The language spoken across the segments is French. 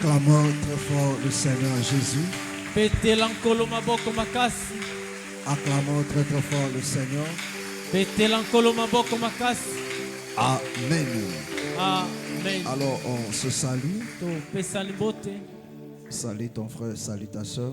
Acclamons très fort le Seigneur Jésus. Acclamons très très fort le Seigneur. Amen. Amen. Alors on se salue. Salut ton frère, salut ta soeur.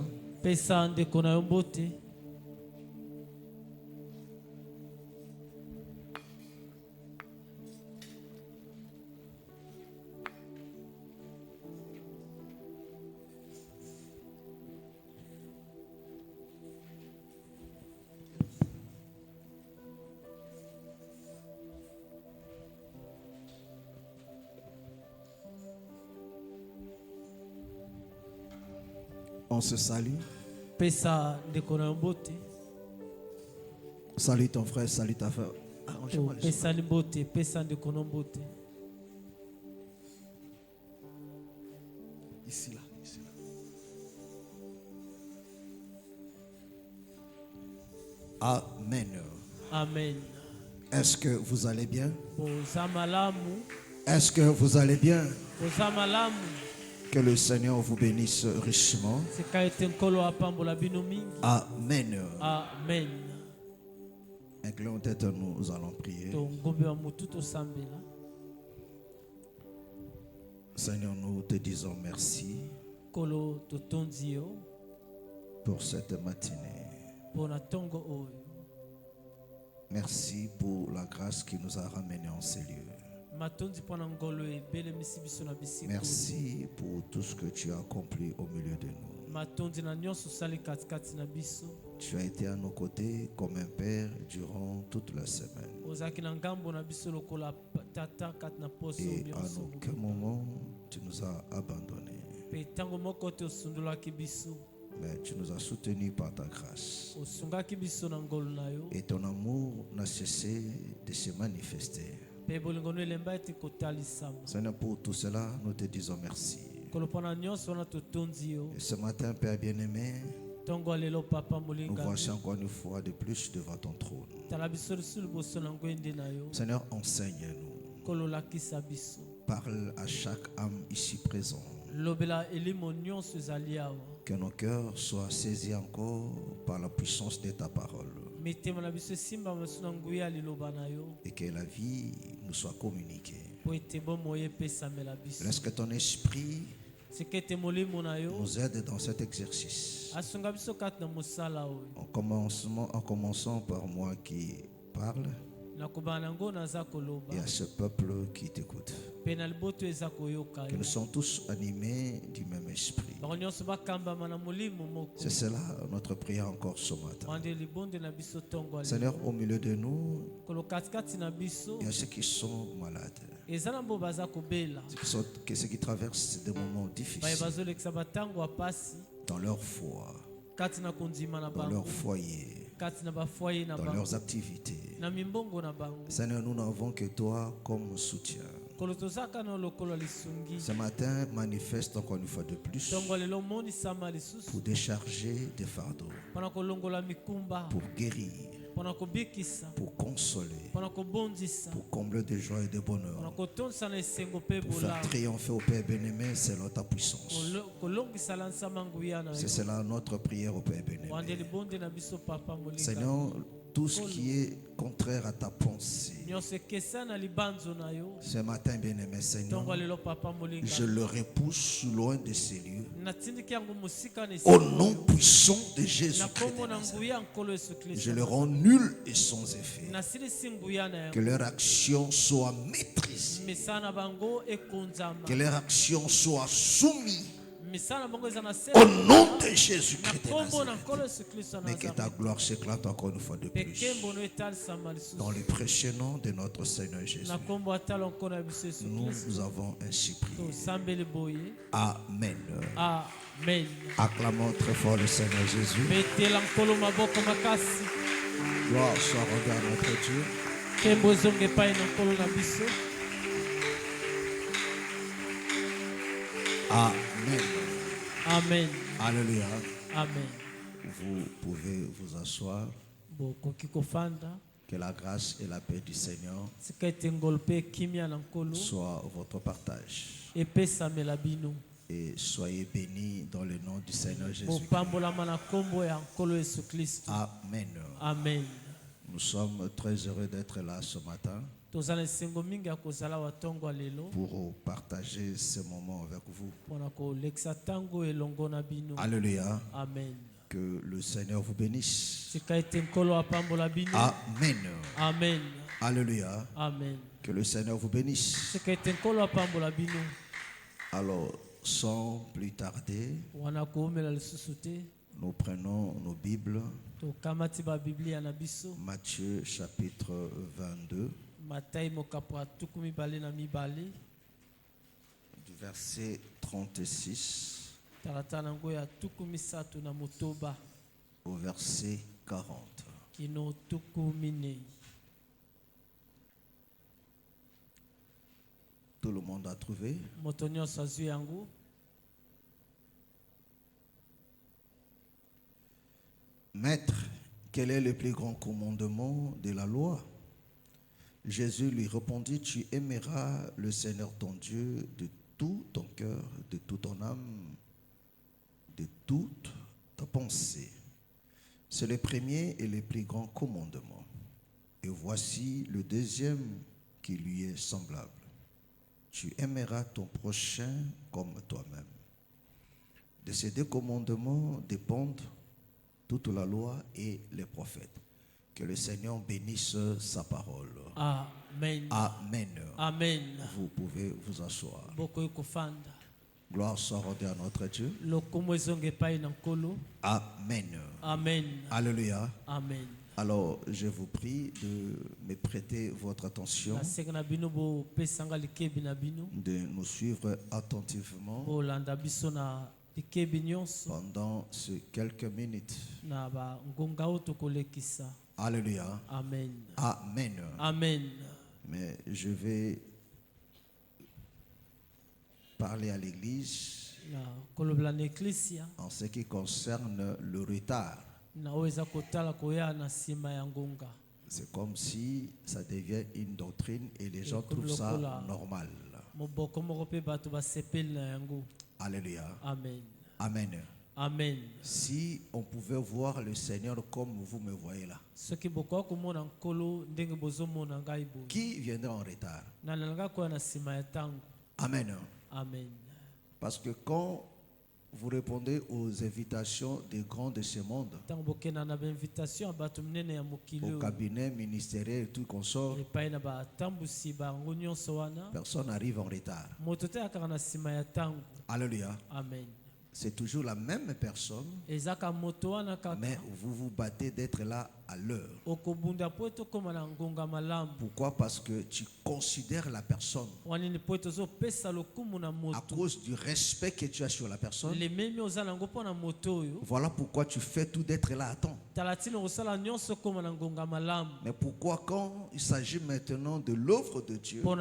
On se salue. Salut ton frère, salut ta soeur. Arrangez-moi les choses. Ici là, ici là. Amen. Amen. Est-ce que vous allez bien? Est-ce que vous allez bien? Que le Seigneur vous bénisse richement. Amen. Amen. Inclinons tête, nous allons prier. Seigneur, nous te disons merci pour cette matinée. Merci pour la grâce qui nous a ramenés en ces lieux. Merci pour tout ce que tu as accompli au milieu de nous. Tu as été à nos côtés comme un père durant toute la semaine. Et à aucun moment tu nous as abandonnés. Mais tu nous as soutenus par ta grâce. Et ton amour n'a cessé de se manifester. Seigneur, pour tout cela, nous te disons merci. Et ce matin, Père bien-aimé, nous voici encore une fois de plus devant ton trône. Seigneur, enseigne-nous. Parle à chaque âme ici présente. Que nos cœurs soient saisis encore par la puissance de ta parole. Et que la vie nous soit communiquée. Laisse que ton esprit nous aide dans cet exercice. En commençant par moi qui parle et à ce peuple qui t'écoute. Que nous sommes tous animés du même esprit. C'est cela notre prière encore ce matin. Seigneur, au milieu de nous, il y a ceux qui sont malades. Ceux qui traversent des moments difficiles dans leur foi, dans leur foyer, dans leurs activités. Seigneur, nous n'avons que toi comme soutien. Ce matin, manifeste encore une fois de plus pour décharger des fardeaux, pour guérir, pour consoler, pour combler de joie et de bonheur, pour faire triompher au Père bien-aimé selon ta puissance. C'est cela notre prière au Père bien-aimé. Seigneur, tout ce qui est contraire à ta pensée, ce matin, bien-aimé Seigneur, je le repousse loin de ces lieux. Au nom puissant de Jésus-Christ, je le rends nul et sans effet. Que leur action soit maîtrisée. Que leur action soit soumise. Au nom de Jésus-Christ de Nazareth. Mais que ta gloire s'éclate encore une fois de plus. Dans le précieux nom de notre Seigneur Jésus. Nous avons ainsi prié. Amen. Amen. Acclamons très fort le Seigneur Jésus. Gloire soit rendue à notre Dieu. Amen. Amen. Alléluia. Amen. Vous pouvez vous asseoir. Que la grâce et la paix du Seigneur soit votre partage. Et soyez bénis dans le nom du Seigneur Jésus. Amen. Amen. Nous sommes très heureux d'être là ce matin pour partager ce moment avec vous. Alléluia. Amen. Que le Seigneur vous bénisse. Amen. Amen. Alléluia. Amen. Que le Seigneur vous bénisse. Alors, sans plus tarder, nous prenons nos Bibles. Matthieu chapitre 22. Du verset 36 au verset 40. Tout le monde a trouvé? Maître, quel est le plus grand commandement de la loi? Jésus lui répondit, tu aimeras le Seigneur ton Dieu de tout ton cœur, de toute ton âme, de toute ta pensée. C'est le premier et le plus grand commandement. Et voici le deuxième qui lui est semblable. Tu aimeras ton prochain comme toi-même. De ces deux commandements dépendent toute la loi et les prophètes. Que le Seigneur bénisse sa parole. Amen. Amen. Amen. Vous pouvez vous asseoir. Gloire soit rendue à notre Dieu. Amen. Amen. Alléluia. Amen. Alors, je vous prie de me prêter votre attention, de nous suivre attentivement pendant ces quelques minutes. Alléluia. Amen. Amen. Amen. Mais je vais parler à l'église en ce qui concerne le retard. C'est comme si ça devient une doctrine et les gens trouvent ça normal. Alléluia. Amen. Amen. Amen. Si on pouvait voir le Seigneur comme vous me voyez là, qui viendra en retard? Amen. Amen. Parce que quand vous répondez aux invitations des grands de ce monde, au cabinet ministériel et tout consort, personne n'arrive en retard. Alléluia. Amen. C'est toujours la même personne, mais vous vous battez d'être là à l'heure. Pourquoi? Parce que tu considères la personne à cause du respect que tu as sur la personne. Voilà pourquoi tu fais tout d'être là à temps. Mais pourquoi quand il s'agit maintenant de l'œuvre de Dieu, vous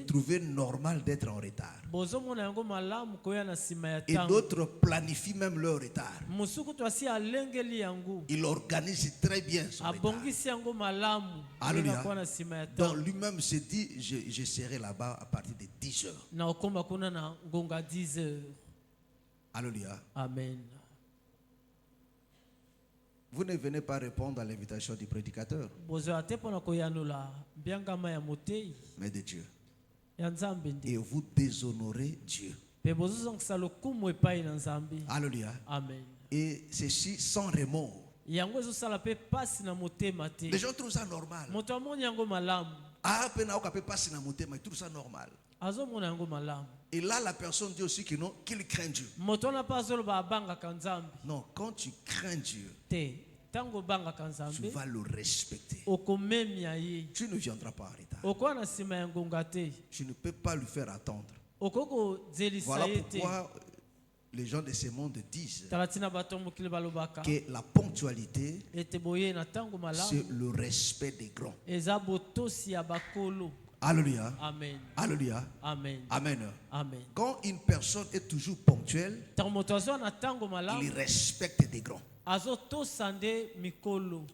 trouvez normal d'être en retard? Et d'autres planifient même leur retard. Il organise très bien son retard. Alléluia. Donc lui-même se dit, je serai là-bas à partir de 10 heures. Alléluia. Amen. Vous ne venez pas répondre à l'invitation du prédicateur, mais de Dieu. Et vous déshonorez Dieu. Alléluia. Amen. Et ceci sans remords. Les gens trouvent ça normal. Ah, ils trouvent ça normal. Et là, la personne dit aussi qu'il craint Dieu. Non, quand tu crains Dieu, tu vas le respecter. Tu ne viendras pas en retard. Tu ne peux pas lui faire attendre. Voilà pourquoi les gens de ce monde disent que la ponctualité, c'est le respect des grands. Alléluia. Amen. Alléluia. Amen. Amen. Amen. Quand une personne est toujours ponctuelle, il respecte des grands.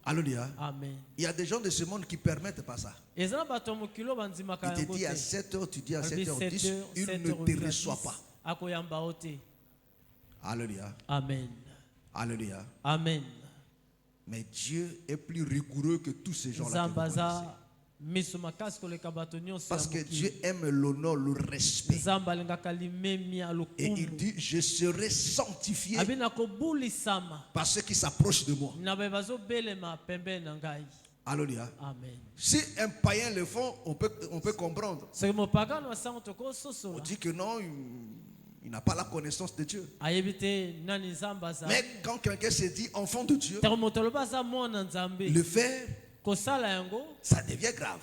Alléluia. Amen. Il y a des gens de ce monde qui ne permettent pas ça. Il te dit à 7h, tu dis à 7h10, il ne te reçoit pas. Alléluia. Amen. Alléluia. Amen. Mais Dieu est plus rigoureux que tous ces gens-là que vous connaissez. Parce que Dieu aime l'honneur, le respect. Et il dit, je serai sanctifié par ceux qui s'approchent de moi. Alléluia. Amen. Si un païen le font, on peut comprendre. On dit que non, il n'a pas la connaissance de Dieu. Mais quand quelqu'un se dit enfant de Dieu, le faire, ça devient grave.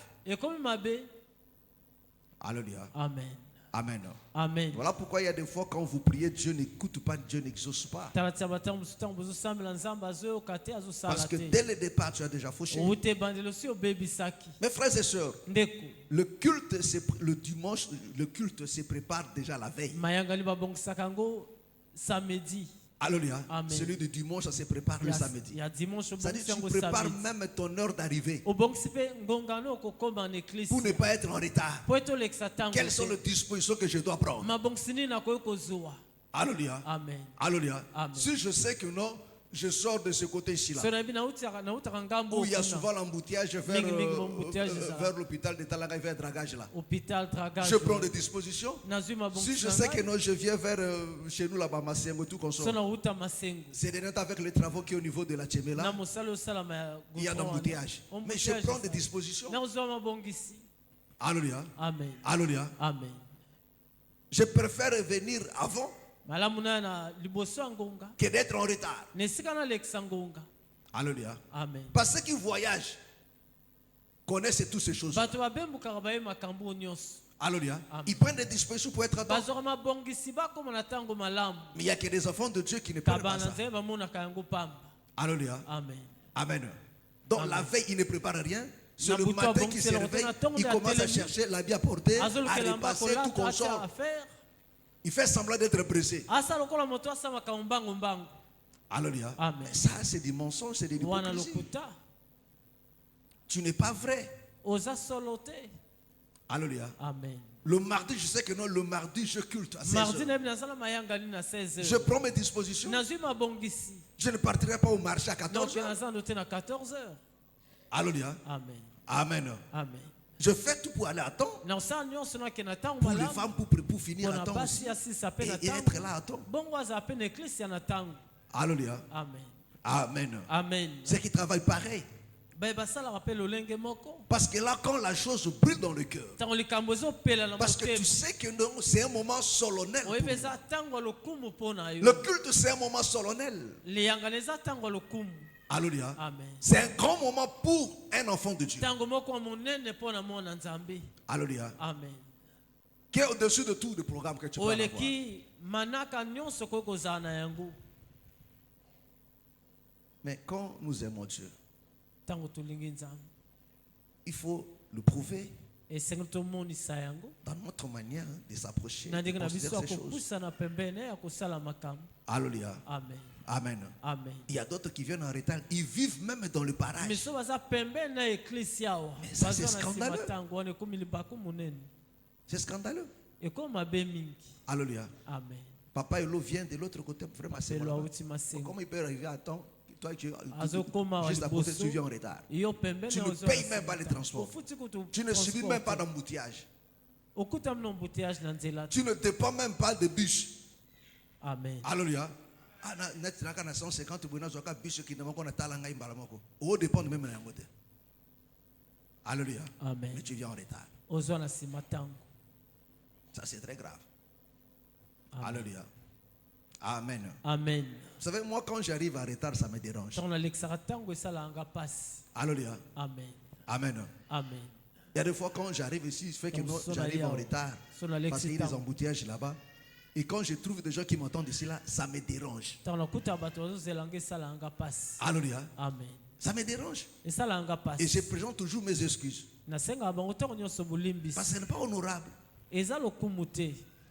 Alléluia. Amen. Amen. Amen. Voilà pourquoi il y a des fois quand vous priez, Dieu n'écoute pas, Dieu n'exauce pas. Parce que dès le départ, tu as déjà fauché. Mes frères et sœurs, le dimanche, le culte se prépare déjà la veille. Alléluia. Celui du dimanche, ça se prépare le samedi. C'est-à-dire que tu prépares même ton heure d'arrivée pour ne pas être en retard. Quelles sont les dispositions que je dois prendre? Alléluia. Amen. Alléluia. Amen. Si je sais que non, je sors de ce côté-ci là, où il y a souvent l'embouteillage vers l'hôpital de Talanga, vers le dragage là. Je prends des dispositions. Si je sais que non, je viens vers chez nous là-bas, Massengo, tout comme ça. C'est des notes avec les travaux qui est au niveau de la Tchemela. Il y a l'embouteillage. Mais je prends des dispositions. Alléluia. Amen. Alléluia. Amen. Je préfère venir avant que d'être en retard. Alléluia. Amen. Parce que ceux qui voyagent connaissent toutes ces choses. Alléluia. Ils prennent des dispositions pour être à temps. Mais il n'y a que des enfants de Dieu qui ne prennent pas ça. Alléluia. Amen. Amen. Donc la veille, il ne prépare rien. C'est le matin qu'il se réveille, il commence à chercher l'habit à porter, à repasser tout comme ça. Il fait semblant d'être pressé. Alléluia. Mais ça, c'est du mensonge, c'est de l'hypocrisie. Tu n'es pas vrai. Alléluia. Amen. Le mardi, je sais que non, le mardi, je culte à 16h. Je prends mes dispositions. Je ne partirai pas au marché à 14h. Alléluia. Amen. Amen. Amen. Je fais tout pour aller à temps. Pour les femmes, pour finir à temps aussi. Et être là à temps. Alléluia. Amen. Amen. Amen. C'est qu'ils travaillent pareil. Parce que là, quand la chose brûle dans le cœur, parce que tu sais que c'est un moment solennel. Le culte, c'est un moment solennel. Alléluia. C'est un grand moment pour un enfant de Dieu. Alléluia. Amen. Qui est au-dessus de tout le programme que tu peux avoir. Mais quand nous aimons Dieu, il faut le prouver dans notre manière de s'approcher de ces choses. Alléluia. Amen. Amen. Amen. Il y a d'autres qui viennent en retard. Ils vivent même dans le paradis. Mais ça, c'est scandaleux. C'est scandaleux. Alléluia. Amen. Papa Elo vient de l'autre côté. Vraiment, c'est bon. Comment il peut arriver à temps? Toi, juste à côté, tu viens en retard. Tu ne payes même pas les transports. Tu ne subis même pas d'embouteillage. Tu ne dépends même pas de bus. Amen. Alléluia. Alléluia. Amen. Mais tu viens en retard. Ça, c'est très grave. Amen. Alléluia. Amen. Amen. Vous savez, moi, quand j'arrive en retard, ça me dérange. Alléluia. Amen. Amen. Amen. Il y a des fois, quand j'arrive ici, il fait que j'arrive en retard. Parce qu'il y a des embouteillages là-bas. Et quand je trouve des gens qui m'entendent ici, là, ça me dérange. Alléluia. Amen. Ça me dérange. Et je présente toujours mes excuses. Parce que ce n'est pas honorable.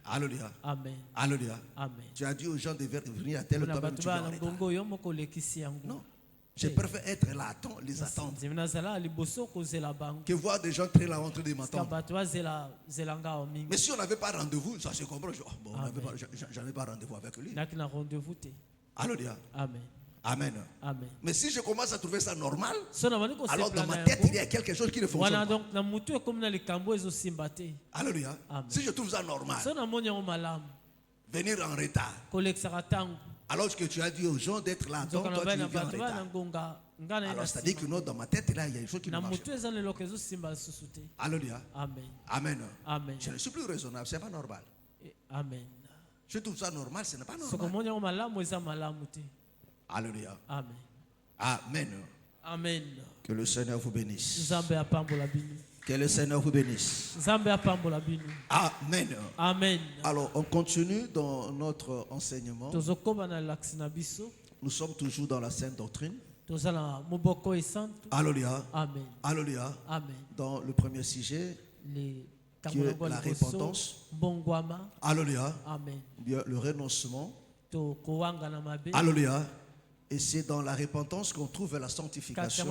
Alléluia. Amen. Alléluia. Amen. Tu as dit aux gens de venir à tel temps, tu dois arrêter. Non. Je préfère être là, les attendre. Que voir des gens très là en train de m'attendre. Mais si on n'avait pas rendez-vous, ça se comprend. Bon, j'en ai pas rendez-vous avec lui. Alléluia. Amen. Amen. Amen. Mais si je commence à trouver ça normal, alors dans ma tête, il y a quelque chose qui ne fonctionne pas. Alléluia. Si je trouve ça normal, venir en retard, alors que tu as dit aux gens d'être là, donc toi tu viens en retard. Alors c'est-à-dire que non, dans ma tête, là, il y a une chose qui ne marche pas. Alléluia. Amen. Amen. Amen. Je ne suis plus raisonnable, ce n'est pas normal. Amen. Je trouve ça normal, ce n'est pas normal. Alléluia. Amen. Amen. Amen. Que le Seigneur vous bénisse. Zambe apambola binu. Que le Seigneur vous bénisse. Zambe apambola binu. Amen. Amen. Alors, on continue dans notre enseignement. Nous sommes toujours dans la Sainte Doctrine. Alléluia. Amen. Alléluia. Amen. Dans le premier sujet, qui est la repentance. Alléluia. Amen. Le renoncement. Alléluia. Et c'est dans la repentance qu'on trouve la sanctification.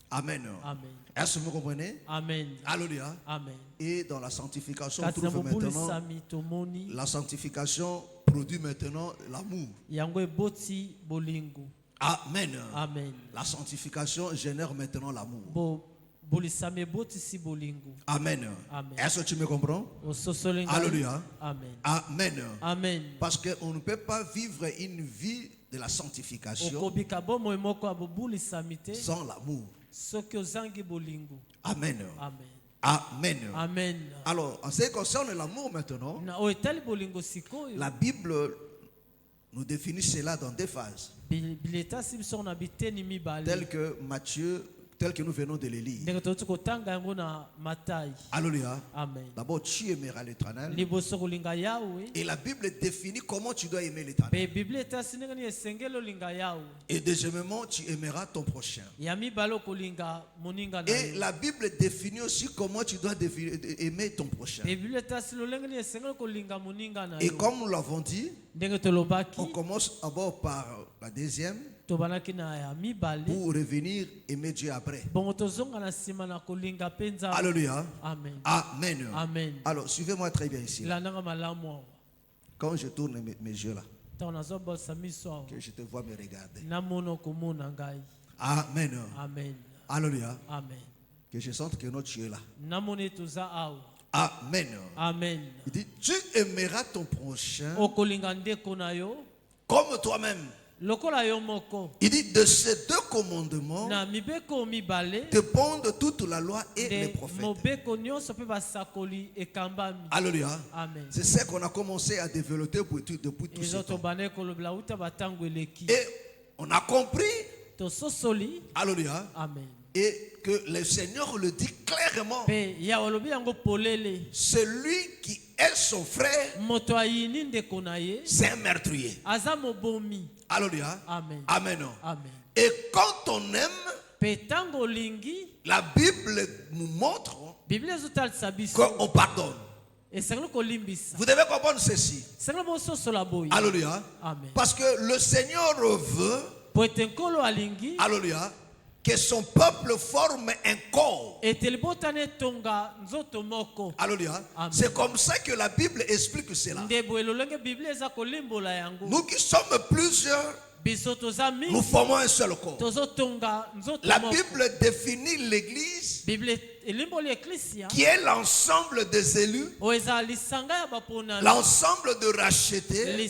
Amen. Amen. Est-ce que vous comprenez? Amen. Alléluia. Amen. Et dans la sanctification, on trouve maintenant la sanctification produit maintenant l'amour. Amen. Amen. La sanctification génère maintenant l'amour. Amen. Amen. Est-ce que tu me comprends? Alléluia. Amen. Amen. Amen. Parce qu'on ne peut pas vivre une vie de la sanctification sans l'amour. Amen. Amen. Amen. Amen. Alors, en ce qui concerne l'amour maintenant, la Bible nous définit cela dans deux phases. Tel que Matthieu, tel que nous venons de le lire. Alléluia. D'abord, tu aimeras l'Éternel. Et la Bible définit comment tu dois aimer l'Éternel. Et deuxièmement, tu aimeras ton prochain. Et la Bible définit aussi comment tu dois aimer ton prochain. Et comme nous l'avons dit, on commence d'abord par la deuxième, pour revenir aimer Dieu après. Alléluia. Amen. Amen. Amen. Alors, suivez-moi très bien ici. Quand je tourne mes yeux là, que je te vois me regarder. Amen. Amen. Alléluia. Amen. Que je sente que notre Dieu est là. Amen. Amen. Il dit, tu aimeras ton prochain comme toi-même. Il dit, de ces deux commandements dépendent toute la loi et les prophètes. Alléluia. C'est ce qu'on a commencé à développer depuis tout ce temps. Et on a compris. Alléluia. Amen. Et que le Seigneur le dit clairement. Celui qui est son frère, c'est un meurtrier. Alléluia. Amen. Amen. Amen. Et quand on aime, la Bible nous montre qu'on pardonne. Vous devez comprendre ceci. Alléluia. Amen. Parce que le Seigneur veut, alléluia, que son peuple forme un corps. Alléluia. C'est comme ça que la Bible explique cela. Nous qui sommes plusieurs, nous formons un seul corps. La Bible définit l'Église qui est l'ensemble des élus, l'ensemble de rachetés,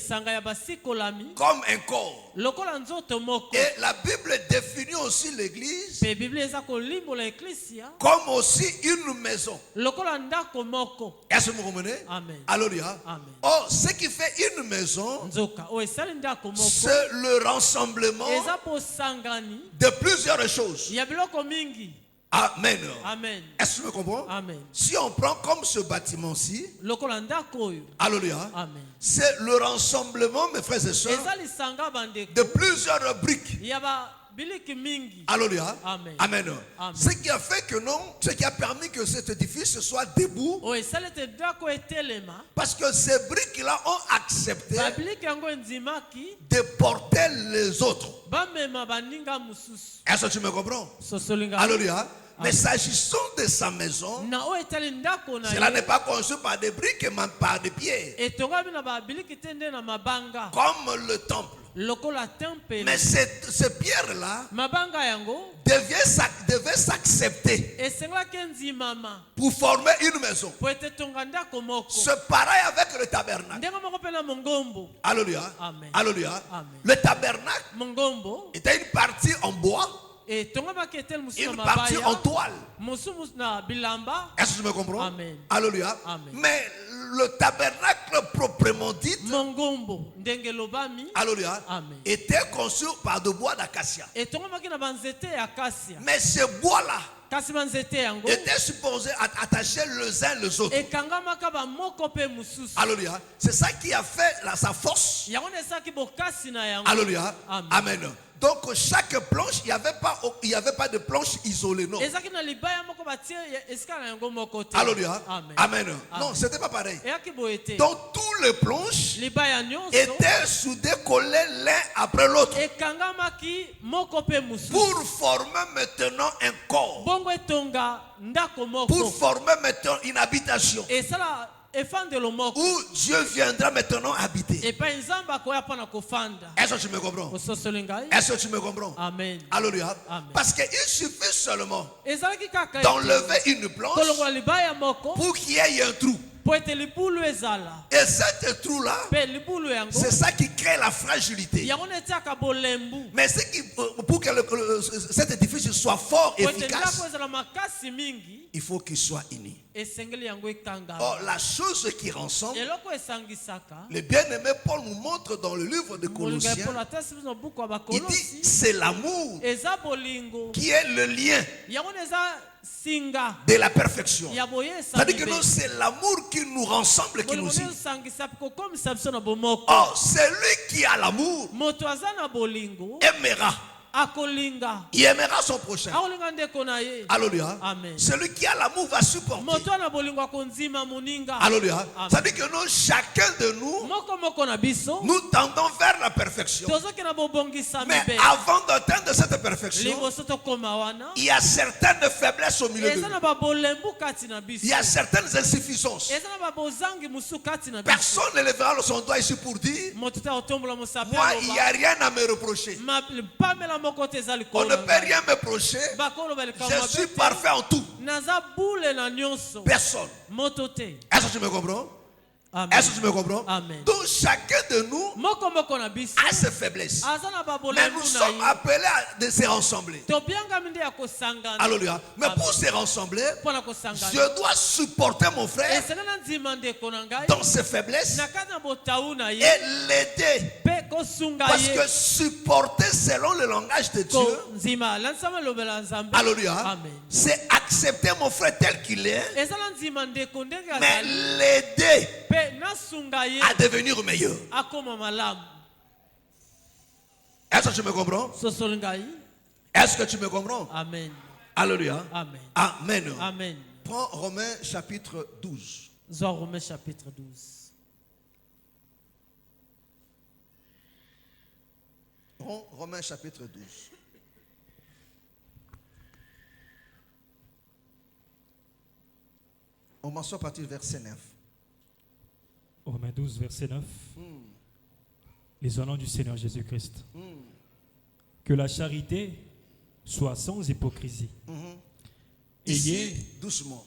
comme un corps. Et la Bible définit aussi l'Église comme aussi une maison. Est-ce que vous comprenez? Alléluia. Oh, ce qui fait une maison, c'est le rassemblement de plusieurs choses. Amen. Amen. Est-ce que vous comprenez? Amen. Si on prend comme ce bâtiment-ci, alléluia, c'est le rassemblement, mes frères et sœurs, de plusieurs briques. Alléluia. Amen. Amen. Amen. Ce qui a fait que non, ce qui a permis que cet édifice soit debout. Parce que ces briques-là ont accepté de porter les autres. Est-ce que tu me comprends? Alléluia. Mais s'agissant de sa maison, cela n'est pas conçu par des briques, mais par des pieds. Comme le temple. Mais ces pierres-là devaient s'accepter pour former une maison. C'est pareil avec le tabernacle. Alléluia. Alléluia. Le tabernacle était une partie en bois, une partie en toile. Est-ce que tu me comprends? Amen. Alléluia. Amen. Mais le tabernacle proprement dit, alléluia, était conçu par de bois d'acacia. Mais ce bois-là était supposé attacher les uns les autres. Alléluia. C'est ça qui a fait sa force. Alléluia. Amen. Donc chaque planche, il n'y avait pas de planche isolée, non. Alléluia. Amen. Non, c'était pas pareil. Donc tous les planches étaient soudées, collées l'un après l'autre pour former maintenant un corps, pour former maintenant une habitation où Dieu viendra maintenant habiter. Est-ce que tu me comprends? Est-ce que tu me comprends? Amen. Alléluia. Amen. Parce qu'il suffit seulement d'enlever une planche pour qu'il y ait un trou. Et cet trou-là, c'est ça qui crée la fragilité. Mais pour que cet édifice soit fort et efficace, il faut qu'il soit uni. Or, la chose qui rassemble, le bien-aimé Paul nous montre dans le livre de Colossiens, il dit c'est l'amour qui est le lien de la perfection. C'est-à-dire que nous, c'est l'amour qui nous rassemble, qui nous unit. Or, celui qui a l'amour aimera. Il aimera son prochain. Alléluia. Celui qui a l'amour va supporter. Alléluia. Ça veut dire que nous, chacun de nous tendons vers la perfection. Mais avant d'atteindre cette perfection, il y a certaines faiblesses au milieu de nous. Il y a certaines insuffisances. Personne ne lèvera son doigt ici pour dire moi, il n'y a rien à me reprocher. On ne peut rien me reprocher. Je suis parfait en tout. Personne. Est-ce que tu me comprends? Est-ce que tu me comprends? Amen. Donc chacun de nous a ses faiblesses. Mais nous sommes appelés à se rassembler. Alléluia. Mais pour se rassembler, je dois supporter mon frère dans ses faiblesses et l'aider. Parce que supporter selon le langage de Dieu, alléluia, c'est accepter mon frère tel qu'il est, mais l'aider à devenir meilleur. Est-ce que tu me comprends? Est-ce que tu me comprends? Amen. Alléluia. Amen. Amen. Amen. Prends Romains chapitre 12. Romains chapitre 12. Romains chapitre 12. On commence à partir du verset 9. Romains 12, verset 9. Les au nom du Seigneur Jésus-Christ. Que la charité soit sans hypocrisie. Ici, doucement.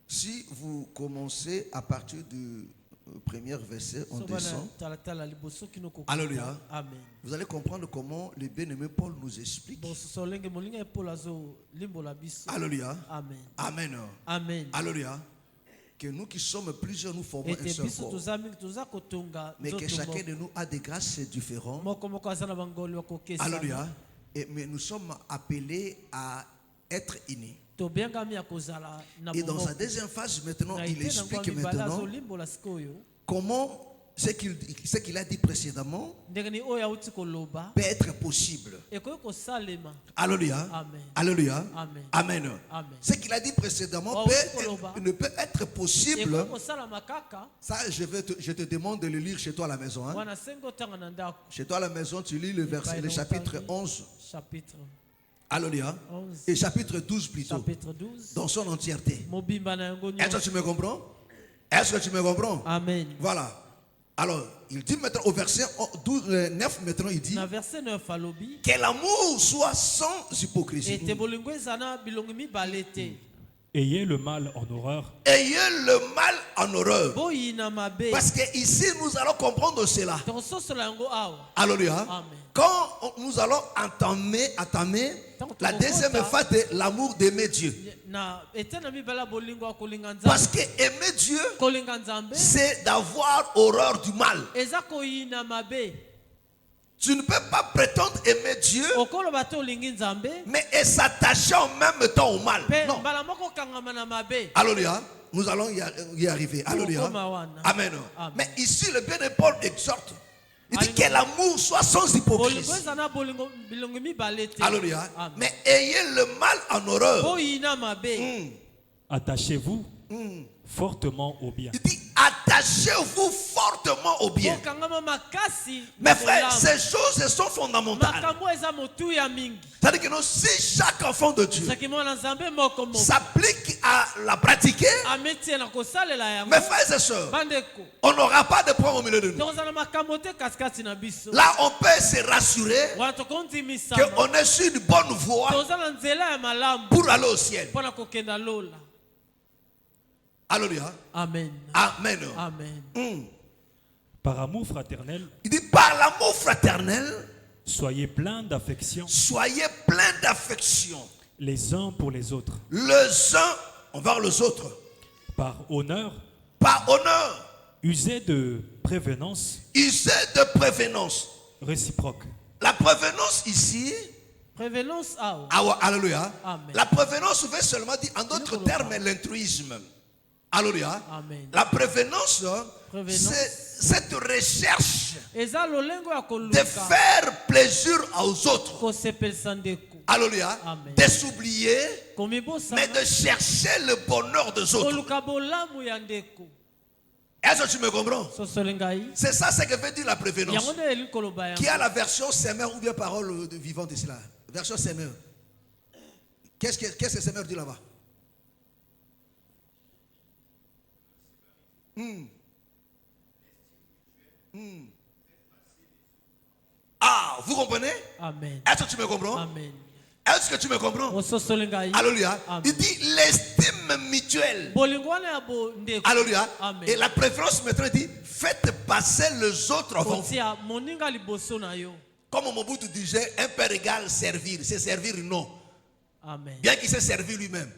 Si vous commencez à partir du premier verset, on descend. Alléluia. Vous allez comprendre comment le bien-aimé Paul nous explique. Alléluia. Amen. Amen. Amen. Alléluia. Que nous qui sommes plusieurs, nous formons un seul corps. Mais que chacun de nous a des grâces différentes. Alléluia. Mais nous sommes appelés à être unis. Et dans sa deuxième phase, maintenant, il explique maintenant comment ce qu'il a dit précédemment peut être possible. Alléluia. Amen. Alléluia. Amen. Amen. Amen. Ce qu'il a dit précédemment ne peut être possible. Ça, je te demande de le lire chez toi à la maison. Hein? Chez toi à la maison, tu lis le chapitre 11. Alléluia. Et chapitre 12 plutôt. Chapitre 12. Dans son entièreté. Est-ce que tu me comprends? Est-ce que tu me comprends? Amen. Voilà. Alors, il dit maintenant au verset 9, maintenant il dit que l'amour soit sans hypocrisie. Ayez le mal en horreur. Ayez le mal en horreur. Parce que ici nous allons comprendre cela. Alléluia. Quand nous allons entamer la deuxième phase de l'amour d'aimer Dieu. Parce que aimer Dieu, c'est d'avoir horreur du mal. Tu ne peux pas prétendre aimer Dieu, mais s'attacher en même temps au mal. Non. Alléluia. Nous allons y arriver. Alléluia. Amen. Mais ici, le bien de Paul exhorte. Il dit que l'amour soit sans hypocrisie. Alléluia. Mais ayez le mal en horreur. Attachez-vous fortement au bien. Il dit attachez-vous fortement au bien. Mes frères, ces choses sont fondamentales. C'est-à-dire que si chaque enfant de Dieu s'applique à la pratiquer, mes frères et sœurs, on n'aura pas de problème au milieu de nous. Là, on peut se rassurer qu'on est sur une bonne voie pour aller au ciel. Alléluia. Amen. Amen. Amen. Par amour fraternel. Il dit par l'amour fraternel. Soyez pleins d'affection. Soyez pleins d'affection. Les uns pour les autres. Les uns envers les autres. Par honneur. Par honneur. Usez de prévenance. Usez de prévenance. Réciproque. La prévenance ici. Prévenance. Alléluia. Amen. La prévenance veut seulement dire en d'autres termes l'altruisme. Alléluia. Amen. La prévenance, c'est cette recherche de faire plaisir aux autres. Alléluia. De s'oublier, mais de chercher le bonheur des autres. Est-ce que tu me comprends? C'est ça ce que veut dire la prévenance. Qui a la version Semeur ou bien parole vivante ici là? Version Semeur. Qu'est-ce que Semeur dit là-bas? Ah, vous comprenez? Amen. Est-ce que tu me comprends? Amen. Est-ce que tu me comprends? Alléluia. Il dit l'estime mutuelle. Alléluia. Et la préférence maintenant dit faites passer les autres avant vous. Comme Mobutu disait, un père égal servir. C'est servir, non. Amen. Bien qu'il s'est servi lui-même.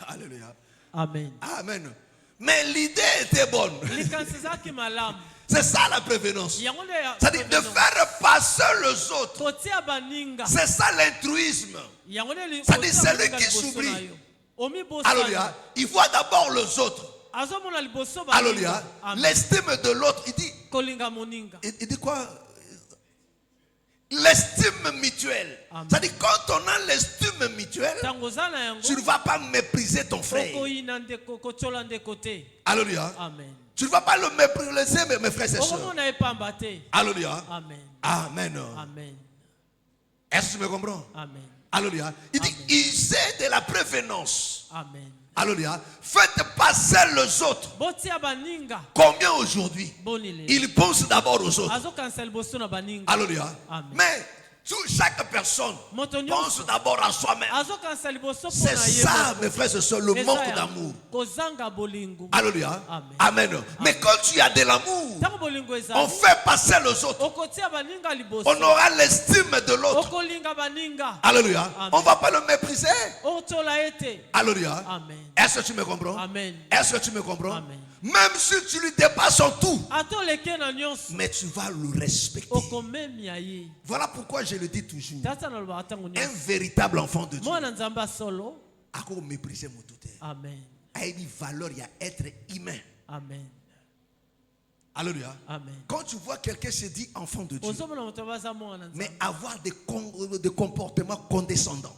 Alléluia. Amen. Amen. Mais l'idée était bonne. C'est ça la prévenance. C'est-à-dire de faire passer les autres. C'est ça l'altruisme. C'est-à-dire celui qui s'oublie. Alléluia. Il voit d'abord les autres. Alléluia. L'estime de l'autre. Il dit quoi? L'estime mutuelle. C'est-à-dire quand on a l'estime mutuelle, tu ne vas pas mépriser ton frère. Alléluia. Amen. Tu ne vas pas le mépriser, mes frères et sœurs. Alléluia. Amen. Amen. Amen. Est-ce que tu me comprends? Amen. Alléluia. Il dit, usez de la prévenance. Amen. Alléluia. Faites passer les autres. Combien aujourd'hui? Ils pensent d'abord aux autres. Alléluia. Mais chaque personne pense d'abord à soi-même. C'est ça, mes frères et sœurs, le manque d'amour. Alléluia. Amen. Mais quand tu as de l'amour, on fait passer les autres. On aura l'estime de l'autre. Alléluia. On ne va pas le mépriser. Alléluia. Est-ce que tu me comprends? Est-ce que tu me comprends? Même si tu lui dépasses en tout, mais tu vas le respecter. Voilà pourquoi je le dis toujours. Un véritable enfant de Dieu a mépriser mon tout. Amen. A une valeur, il y a être humain. Amen. Alléluia. Amen. Quand tu vois quelqu'un se dit enfant de Dieu, mais avoir des comportements condescendants,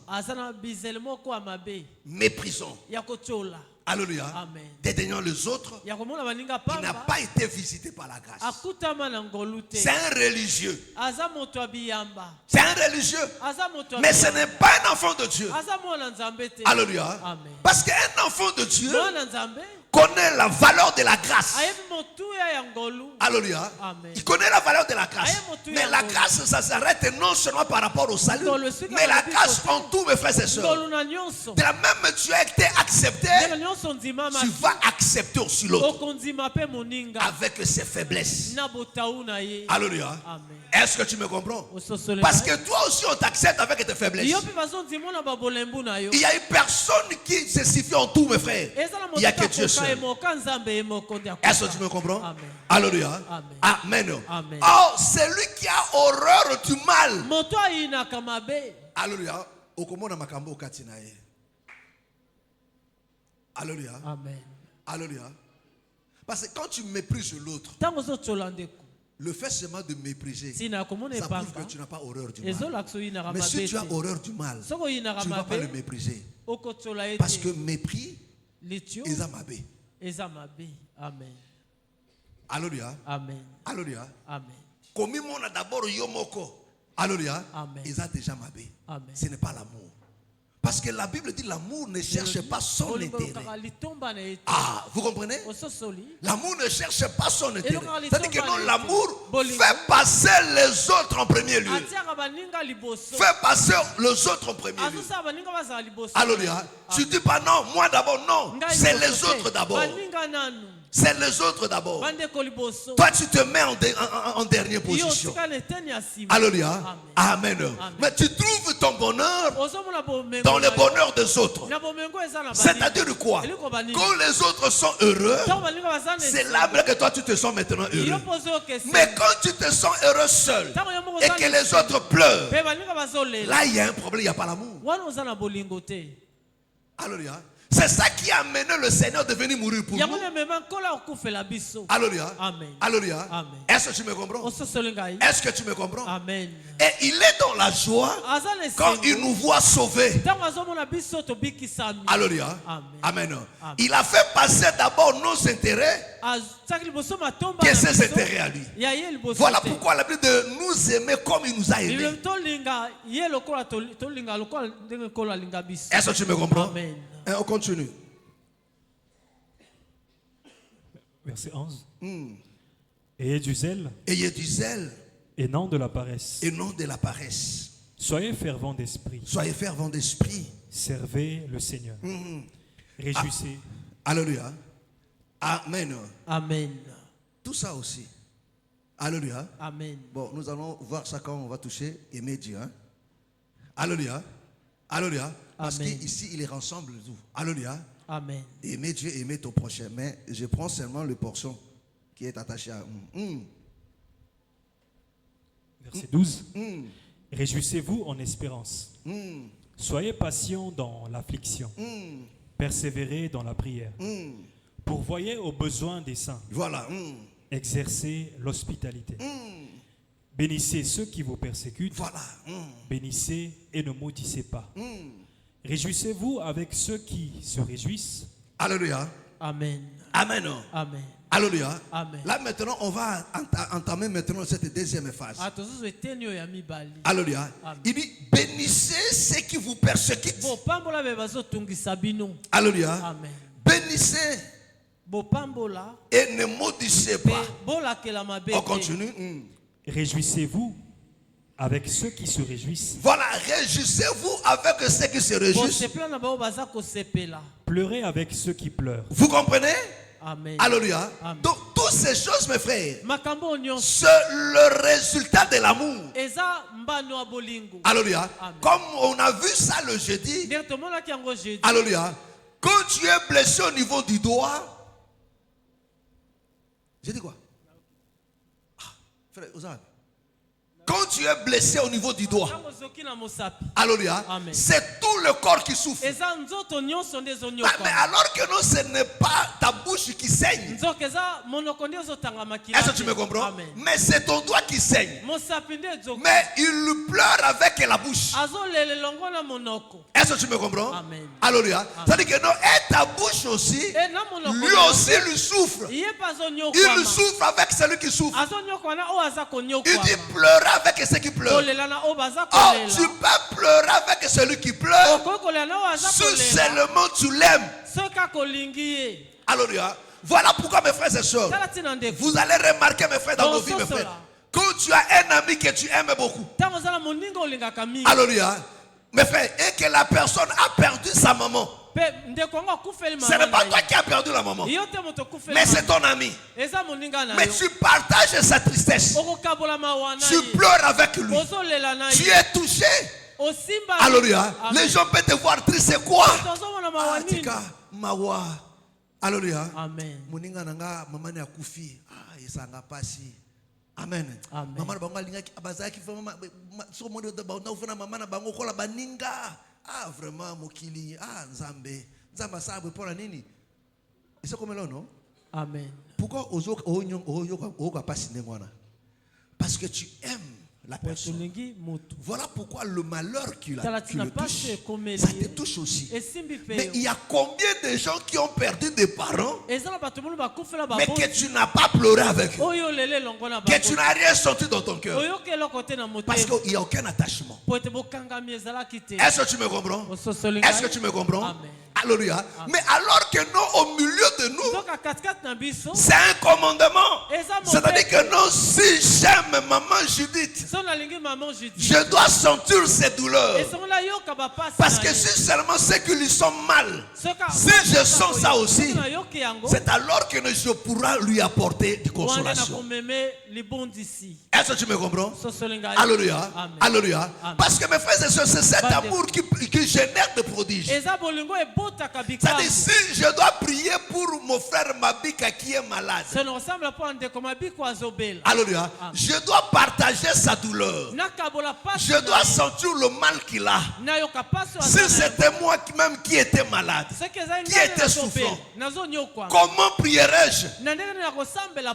méprisants, alléluia, dédaignant les autres, il n'a pas été visité par la grâce. C'est un religieux. C'est un religieux. Mais ce n'est pas un enfant de Dieu. Alléluia. Parce qu'un enfant de Dieu connaît la valeur de la grâce. Alléluia. Il connaît la valeur de la grâce. Mais la grâce, ça s'arrête non seulement par rapport au salut, mais la grâce en tout, mes frères et sœurs. De la même tu as été accepté, tu vas accepter aussi l'autre avec ses faiblesses. Alléluia. Est-ce que tu me comprends? Parce que toi aussi on t'accepte avec tes faiblesses. Il y a une personne qui se suffit en tout, mes frères. Il n'y a que Dieu seul. Est-ce que tu me comprends? Alléluia. Amen. Oh, c'est lui qui a horreur du mal. Alléluia. Alléluia. Amen. Alléluia. Parce que quand tu méprises l'autre, le fait seulement de mépriser, ça prouve que tu n'as pas horreur du mal. Mais si tu as horreur du mal, tu ne vas pas le mépriser. Parce que mépris, Amen. Alléluia. Amen. Alléluia. Amen. Comme on a d'abord yomoko. Alléluia. Amen. Ils ont déjà mabé. Amen. Ce n'est pas l'amour. Parce que la Bible dit l'amour ne cherche pas son intérêt. Ah, vous comprenez? L'amour ne cherche pas son intérêt. C'est-à-dire que non, l'amour fait passer les autres en premier lieu. Fait passer les autres en premier lieu. Alléluia. Tu dis pas non, moi d'abord, non. C'est les autres d'abord. C'est les autres d'abord. Toi, tu te mets en dernière position. Alléluia. Amen. Mais tu trouves ton bonheur dans le bonheur des autres. C'est-à-dire quoi? Quand les autres sont heureux, c'est là que toi, tu te sens maintenant heureux. Mais quand tu te sens heureux seul et que les autres pleurent, là, il y a un problème, il n'y a pas l'amour. Alléluia. C'est ça qui a amené le Seigneur de venir mourir pour nous. Alléluia. Amen. Alléluia. Amen. Est-ce que tu me comprends? Est-ce que tu me comprends? Amen. Et il est dans la joie quand il nous voit sauvés. Alléluia. Amen. Amen. Il a fait passer d'abord nos intérêts que ses intérêts à lui. Voilà pourquoi la Bible de nous aimer comme il nous a aimés. Est-ce que tu me comprends? Amen. Et on continue. Verset 11. Ayez du zèle. Ayez du zèle. Et non de la paresse. Et non de la paresse. Soyez fervents d'esprit. Soyez fervents d'esprit. Servez le Seigneur. Réjouissez. Alléluia. Amen. Amen. Tout ça aussi. Alléluia. Amen. Bon, nous allons voir ça quand on va toucher aimer Dieu. Hein? Alléluia. Alléluia. Parce qu'ici, il est ensemble tout. Alléluia. Amen. Aimer Dieu, aimer ton prochain. Mais je prends seulement le portion qui est attaché à... Verset 12. Réjouissez-vous en espérance. Soyez patients dans l'affliction. Persévérez dans la prière. Pourvoyez aux besoins des saints. Voilà. Exercez l'hospitalité. Bénissez ceux qui vous persécutent. Voilà. Bénissez et ne maudissez pas. Réjouissez-vous avec ceux qui se réjouissent. Alléluia. Amen. Amen. Amen. Alléluia. Amen. Là maintenant, on va entamer maintenant cette deuxième phase. Alléluia. Il dit, bénissez ceux qui vous persécutent. Alléluia. Amen. Bénissez et ne maudissez pas. On continue. Réjouissez-vous avec ceux qui se réjouissent. Voilà, réjouissez-vous avec ceux qui se réjouissent. Pleurez avec ceux qui pleurent. Vous comprenez? Amen. Alléluia. Amen. Donc, toutes ces choses, mes frères, c'est le résultat de l'amour. Alléluia. Amen. Comme on a vu ça le jeudi. Alléluia. Quand tu es blessé au niveau du doigt, j'ai dit quoi? Frère, quand Quand tu es blessé au niveau du doigt, alléluia, c'est tout le corps qui souffre. Mais alors que non, ce n'est pas ta bouche qui saigne. Est-ce que tu me comprends? Mais c'est ton doigt qui saigne. Mais il pleure avec la bouche. Est-ce que tu me comprends? Alléluia. C'est-à-dire que non, et ta bouche aussi, lui aussi lui souffre. Il souffre avec celui qui souffre. Il dit pleurer avec ceux qui pleurent. Oh, tu peux pleurer avec celui qui pleure si seulement tu l'aimes. Alléluia. Voilà pourquoi mes frères et sœurs, vous allez remarquer mes frères dans vos vies, mes frères, quand tu as un ami que tu aimes beaucoup, alléluia, mes frères, et que la personne a perdu sa maman, ce n'est pas toi qui as perdu la maman, mais c'est ton ami. Mais tu partages sa tristesse. Tu pleures avec lui. Tu es touché. Alléluia. Les gens peuvent te voir triste. C'est quoi? Alléluia. Amen. Amen. Ah, vraiment, Mokili. Ah, Nzambe. Nzamba sabe pour la nini. Et c'est comme là, non? Amen. Pourquoi parce que tu aimes la personne. Voilà pourquoi le malheur qui le touche, ça te touche aussi. Mais il y a combien de gens qui ont perdu des parents, mais que tu n'as pas pleuré avec eux, que tu n'as rien senti dans ton cœur, parce qu'il n'y a aucun attachement. Est-ce que tu me comprends? Est-ce que tu me comprends? Alléluia. Mais alors que nous, au milieu de nous, c'est un commandement. C'est-à-dire que non, si j'aime maman Judith, je dois sentir ses douleurs. Parce que si seulement ceux qui lui sont mal, si je sens ça aussi, c'est alors que je pourrai lui apporter de consolation. Est-ce que tu me comprends? Alléluia. Alléluia. Parce que mes frères et sœurs, c'est cet amour qui génère des prodiges. C'est-à-dire, si je dois prier pour mon frère Mabika qui est malade, alléluia, je dois partager sa douleur. Je dois sentir le mal qu'il a. Si c'était moi même qui était malade, qui était souffrant, comment prierais-je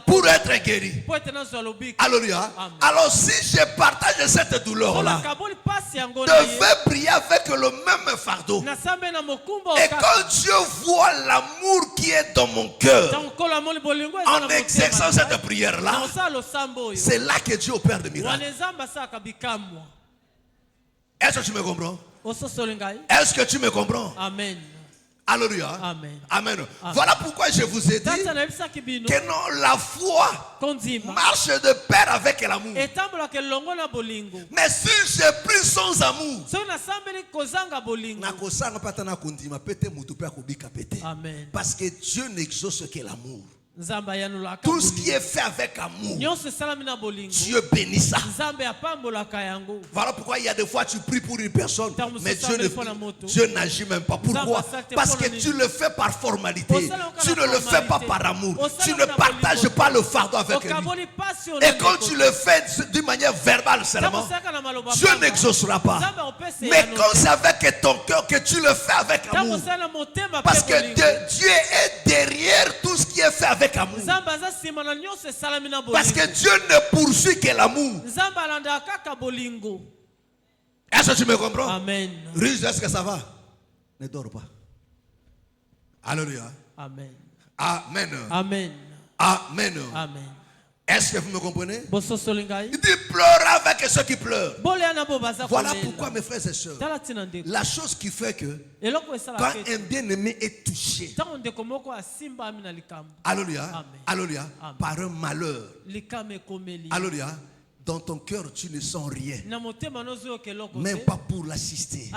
pour être guéri? Alléluia. Alors si je partage cette douleur-là, je vais prier avec le même fardeau. Et quand Dieu voit l'amour qui est dans mon cœur, en exerçant cette prière-là, c'est là que Dieu opère des miracles. Est-ce que tu me comprends? Est-ce que tu me comprends? Amen. Alléluia. Amen. Amen. Voilà pourquoi je vous ai dit que non, la foi marche de pair avec l'amour. Mais si je prie sans amour, parce que Dieu n'exauce que l'amour. Tout ce qui est fait avec amour, Dieu bénit ça. Voilà pourquoi il y a des fois tu pries pour une personne, mais Dieu n'agit même pas. Pourquoi? Parce que tu le fais par formalité. Tu ne le fais pas par amour. Tu ne partages pas le fardeau avec lui. Et quand tu le fais d'une manière verbale seulement, Dieu n'exaucera pas. Mais quand c'est avec ton cœur que tu le fais avec amour, parce que Dieu est derrière tout ce qui est fait avec amour. Parce que Dieu ne poursuit que l'amour. Est-ce que tu me comprends? Amen. Riche, est-ce que ça va? Ne dors pas. Alléluia. Amen. Amen. Amen. Amen. Amen. Est-ce que vous me comprenez? Il dit pleure avec ceux qui pleurent. Voilà pourquoi mes frères et sœurs, la chose qui fait que quand un bien-aimé est touché, alléluia, alléluia, par un malheur, alléluia, dans ton cœur tu ne sens rien, même pas pour l'assister.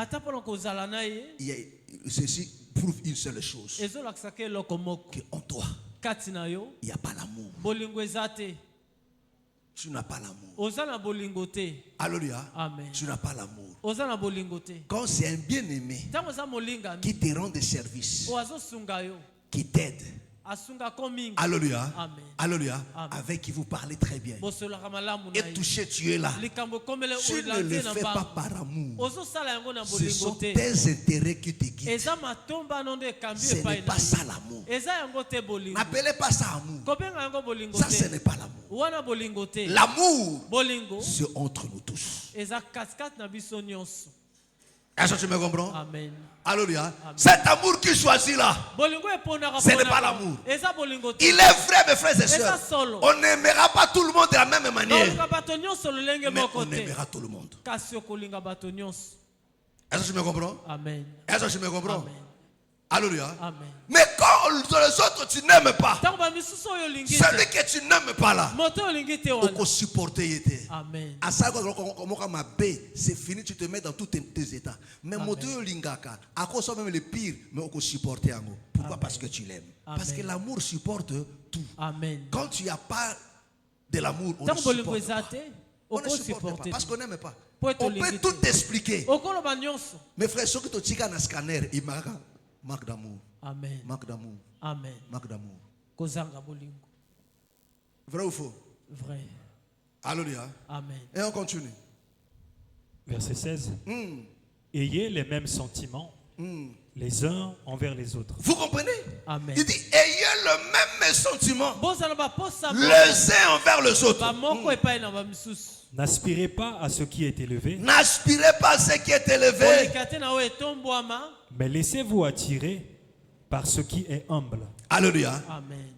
Ceci prouve une seule chose, qu'en toi il n'y a pas l'amour. Tu n'as pas l'amour. Alléluia. Amen. Tu n'as pas l'amour. Quand c'est un bien-aimé qui te rend des services, qui t'aide, Alléluia. Amen. Alléluia. Amen. Avec qui vous parlez très bien. Et touché, tu es là. Tu ne le fais pas par amour. Ce sont tes intérêts qui te guident. Ce n'est pas ça l'amour. N'appelez pas ça amour. Ça, ce n'est pas l'amour. L'amour, c'est entre nous tous. Est-ce que tu me comprends? Amen. Alléluia. Cet amour qui choisit là, ce n'est pas l'amour. Il est vrai, mes frères et sœurs. On n'aimera pas tout le monde de la même manière. Mais on aimera tout le monde. Est-ce que tu me comprends? Amen. Est-ce que tu me comprends? Amen. Alléluia. Amen. Mais quand les autres tu n'aimes pas, celui que tu n'aimes pas là, on peut supporter. Amen. C'est fini, tu te mets dans tous tes états. Mais moto lingaka, à cause même le pire, mais on peut supporter. Pourquoi? Amen. Parce que tu l'aimes. Parce que Amen. l'amour supporte tout. Amen. Quand tu n'as pas de l'amour, on ne supporte pas. On ne supporte pas parce qu'on n'aime pas. On peut tout expliquer. Mes frères, ceux qui te tirent dans le scanner, ils manquent d'amour. Amen. Manque d'amour. Amen. Manque d'amour. Kozanga bolingo. Vrai ou faux? Vrai. Alléluia. Amen. Et on continue. Verset 16. Ayez les mêmes sentiments les uns envers les autres. Vous comprenez? Amen. Il dit, ayez le même sentiment les uns envers les autres. N'aspirez pas à ce qui est élevé, N'aspirez pas à ce qui est élevé. mais laissez-vous attirer par ce qui est humble. Alléluia. Amen.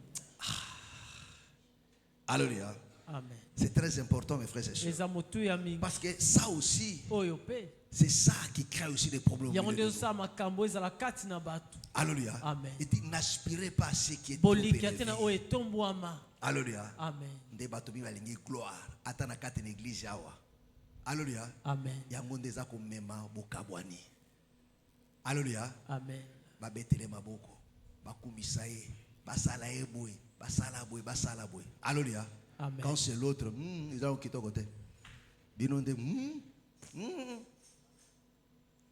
Alléluia. Amen. C'est très important, mes frères et sœurs. Parce que ça aussi, c'est ça qui crée aussi des problèmes. Alléluia. Amen. Il dit, n'aspirez pas à ce qui est élevé. Alléluia. Amen. Gloire. Attends, à l'église. Alléluia. Amen. Yangondeza komema bokabwani. Alléluia. Amen. Babetele maboko. Bakumisa ye. Basala ye boy. Basala boy. Basala boy. Alléluia. Amen. Quand c'est l'autre, ils ont quitté côté. Binonde.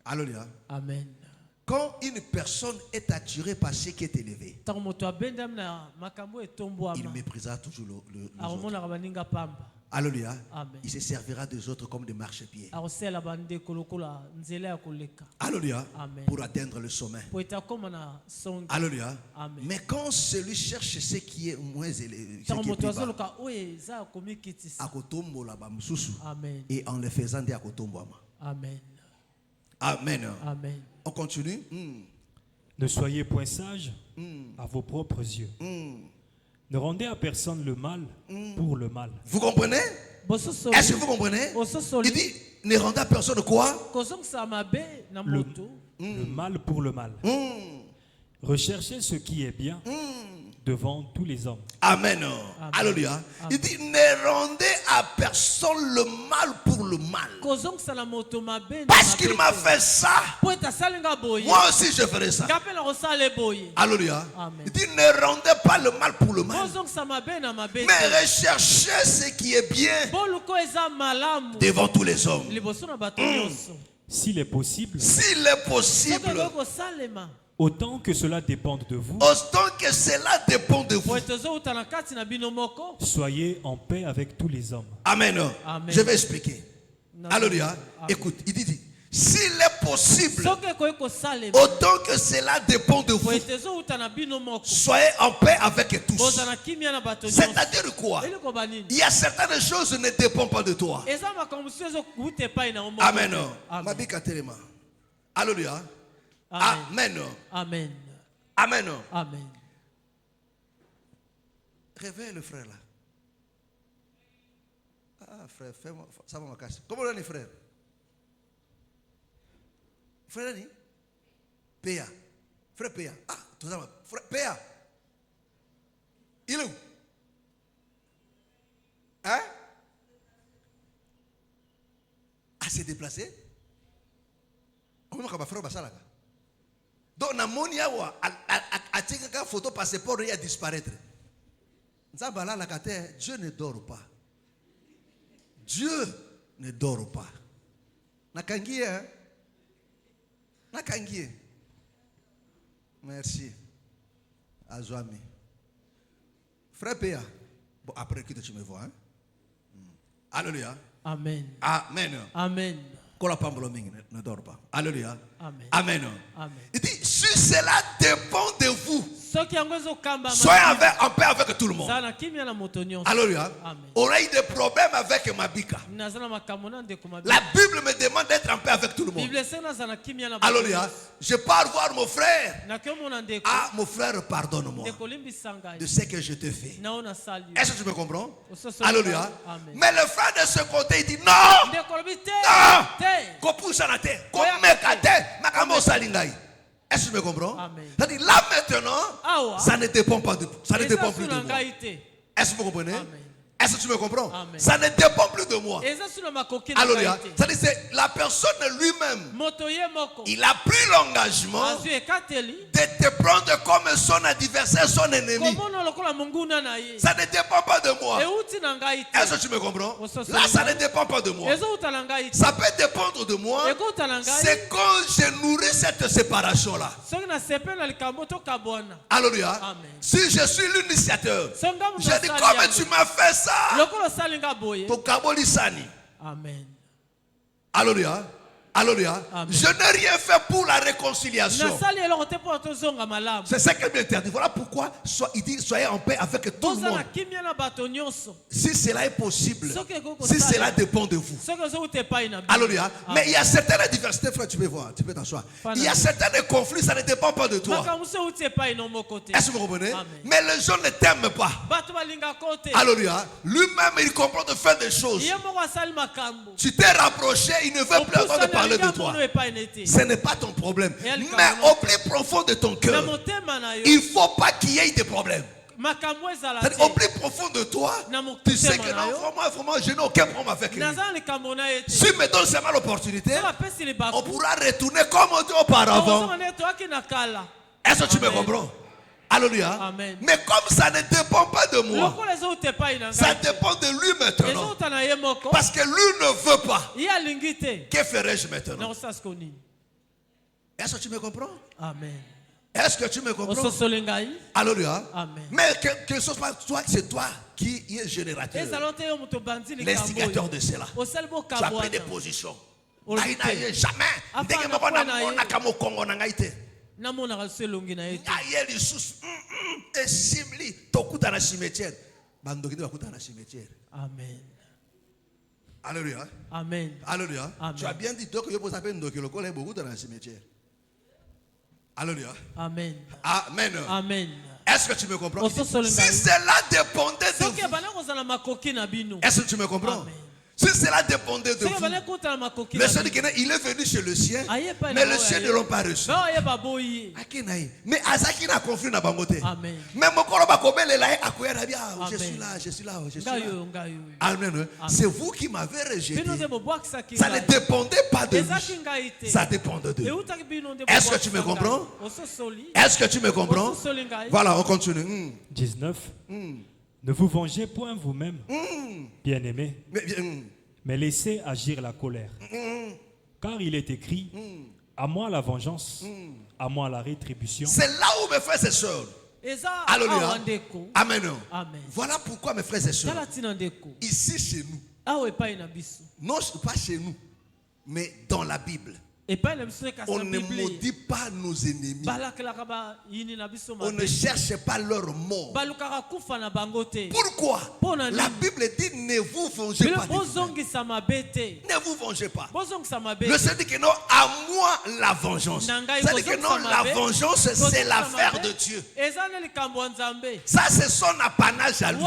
Alléluia. Amen. Quand une personne est attirée par ce qui est élevé, il méprisera toujours les autres. Alléluia. Amen. Il se servira des autres comme des marchepieds. Alléluia. Amen. Pour atteindre le sommet. Alléluia. Amen. Mais quand celui cherche ce qui est moins élevé, ce qui est plus bas, akotombola ba mususu. Amen. Et en le faisant, de akotombwama. Amen. Amen. Amen. On continue. Ne soyez point sages à vos propres yeux. Ne rendez à personne le mal pour le mal. Vous comprenez? Est-ce que vous comprenez? Il dit, ne rendez à personne quoi? Le mal pour le mal. Recherchez ce qui est bien devant tous les hommes. Amen. Amen. Alléluia. Amen. Il dit, ne rendez à personne le mal pour le mal. Parce qu'il m'a fait ça, moi aussi je ferai ça. Alléluia. Amen. Il dit, ne rendez pas le mal pour le mal, mais recherchez ce qui est bien devant tous les hommes. S'il est possible, autant que cela dépende de vous, soyez en paix avec tous les hommes. Amen. Amen. Je vais expliquer. Non. Alléluia. Amen. Écoute, il dit, s'il est possible, autant que cela dépend de vous, soyez en paix avec tous. C'est-à-dire quoi? Il y a certaines choses qui ne dépendent pas de toi. Amen. Amen. Alléluia. Amen. Amen. Amen. Amen. Réveille le frère là. Ah frère, fais-moi ça va me casser. Comment on dit frère? Frère dit Péa. Frère Péa. Ah, tout ça. Frère Péa. Il est où? Hein? Ah, s'est déplacé? Comment on va faire ça là? Donc, na moni awa a tika photo passeport et a disparaître. Nzabala la kate, Dieu ne dort pas. Dieu ne dort pas. Nakangie, hein? Nakangie. Merci. Azwami. Frère Péa. Bon, après que tu me vois. Hein? Alléluia. Amen. Amen. Amen. Ne dort pas. Alléluia. Amen. Amen. Amen. Il dit, si cela dépend de vous, Soki yango ezokamba soyez en paix avec tout le monde. zana kimia na moto nyonso. Alléluia. Amen. On a eu des problèmes avec Mabika. Nazana makambo na ndeko mabika. La Bible me demande d'être en paix avec tout le monde. Bible sena zana kimia na. Alléluia. Je pars voir mon frère. Na kemo na ndeko. Ah, mon frère, pardonne-moi Ndeko limbisa ngai. de ce que je te fais. Na ona sali. Est-ce que tu me comprends? Ososo. Alléluia. Amen. Mais le frère de ce côté, il dit non. Ndeko lobite. Non. Te. Qu'on pousse à la terre. Qu'on mette à terre. Makamo salingai. Est-ce que tu me comprends? Amen. C'est-à-dire là maintenant, ça ne dépend pas de vous. Ça ne dépend plus de moi. Est-ce que vous comprenez? Amen. Est-ce que tu me comprends? Amen. Ça ne dépend plus de moi. Alléluia. C'est-à-dire c'est la personne lui-même. Il a pris l'engagement de te prendre comme son adversaire, son ennemi. Ça ne dépend pas de moi. Est-ce que tu me comprends? Là, ça ne dépend pas de moi. Ça peut dépendre de moi. C'est quand je nourris cette séparation-là. Alléluia. Amen. Si je suis l'initiateur, je dis comme tu m'as fait ça. Amen. Alléluia. Alléluia. Je n'ai rien fait pour la réconciliation. C'est ça qu'elle m'interdit. Voilà pourquoi il dit soyez en paix avec tout le monde. Si cela est possible, si cela dépend de vous. Alléluia. Mais il y a certaines diversités, frère, tu peux voir, tu peux t'asseoir. Il y a certains conflits, ça ne dépend pas de toi. Est-ce que vous comprenez? Mais les gens ne t'aiment pas. Alléluia. Lui-même, il comprend de faire des choses. Tu t'es rapproché, il ne veut plus entendre parler de toi. Ce n'est pas ton problème. Mais au plus profond de ton cœur, il ne faut pas qu'il y ait des problèmes. Au plus profond de toi, tu sais que non, vraiment, je n'ai aucun problème avec lui. Si me donne seulement l'opportunité, on pourra retourner comme on dit auparavant. Est-ce que tu me comprends? Alléluia. Amen. Mais comme ça ne dépend pas de moi, ça dépend de lui maintenant. Parce que lui ne veut pas. Que ferais-je maintenant? Est-ce que tu me comprends? Amen. Est-ce que tu me comprends? Alléluia. Amen. Mais que ce soit toi, c'est toi qui es générateur, l'instigateur de cela. Tu as pris des positions. Jamais. Namonaka selongi na ete. Ayeli sus esimli tokuta na cimetière. Bandoki bakuta na cimetière. Amen. Alléluia. Amen. Alléluia. Amen. Tu as bien dit que yo posa pe ndoki lokole beaucoup dans la cimetière. Alléluia. Amen. Amen. Amen. Est-ce que tu me comprends? Si cela dépendait de vous. Est-ce que tu me comprends? Amen. Si cela dépendait de vous, le Seigneur il est venu chez le sien, mais le sien ne l'ont pas reçu. Mais Azaki n'a conflit na bangote. Mais mon corps va comme les laïcs à bien. Je suis là, je suis là, je suis là. Amen. C'est vous qui m'avez rejeté. Ça ne dépendait pas de vous. Ça dépendait de vous. Est-ce que tu me comprends? Est-ce que tu me comprends? Voilà, on continue. 19. Ne vous vengez point vous-même, bien-aimés, mais laissez agir la colère. Car il est écrit, à moi la vengeance, à moi la rétribution. C'est là où mes frères et sœurs. Alléluia. Amen. Voilà pourquoi mes frères et sœurs, ici chez nous, non pas chez nous, mais dans la Bible, on ne maudit pas nos ennemis. On ne cherche pas leur mort. Pourquoi? La Bible dit ne vous vengez pas. Ne vous vengez pas. Le Seigneur dit que non, à moi la vengeance. Ça dit que non, la vengeance c'est l'affaire de Dieu. Ça c'est son apanage à lui.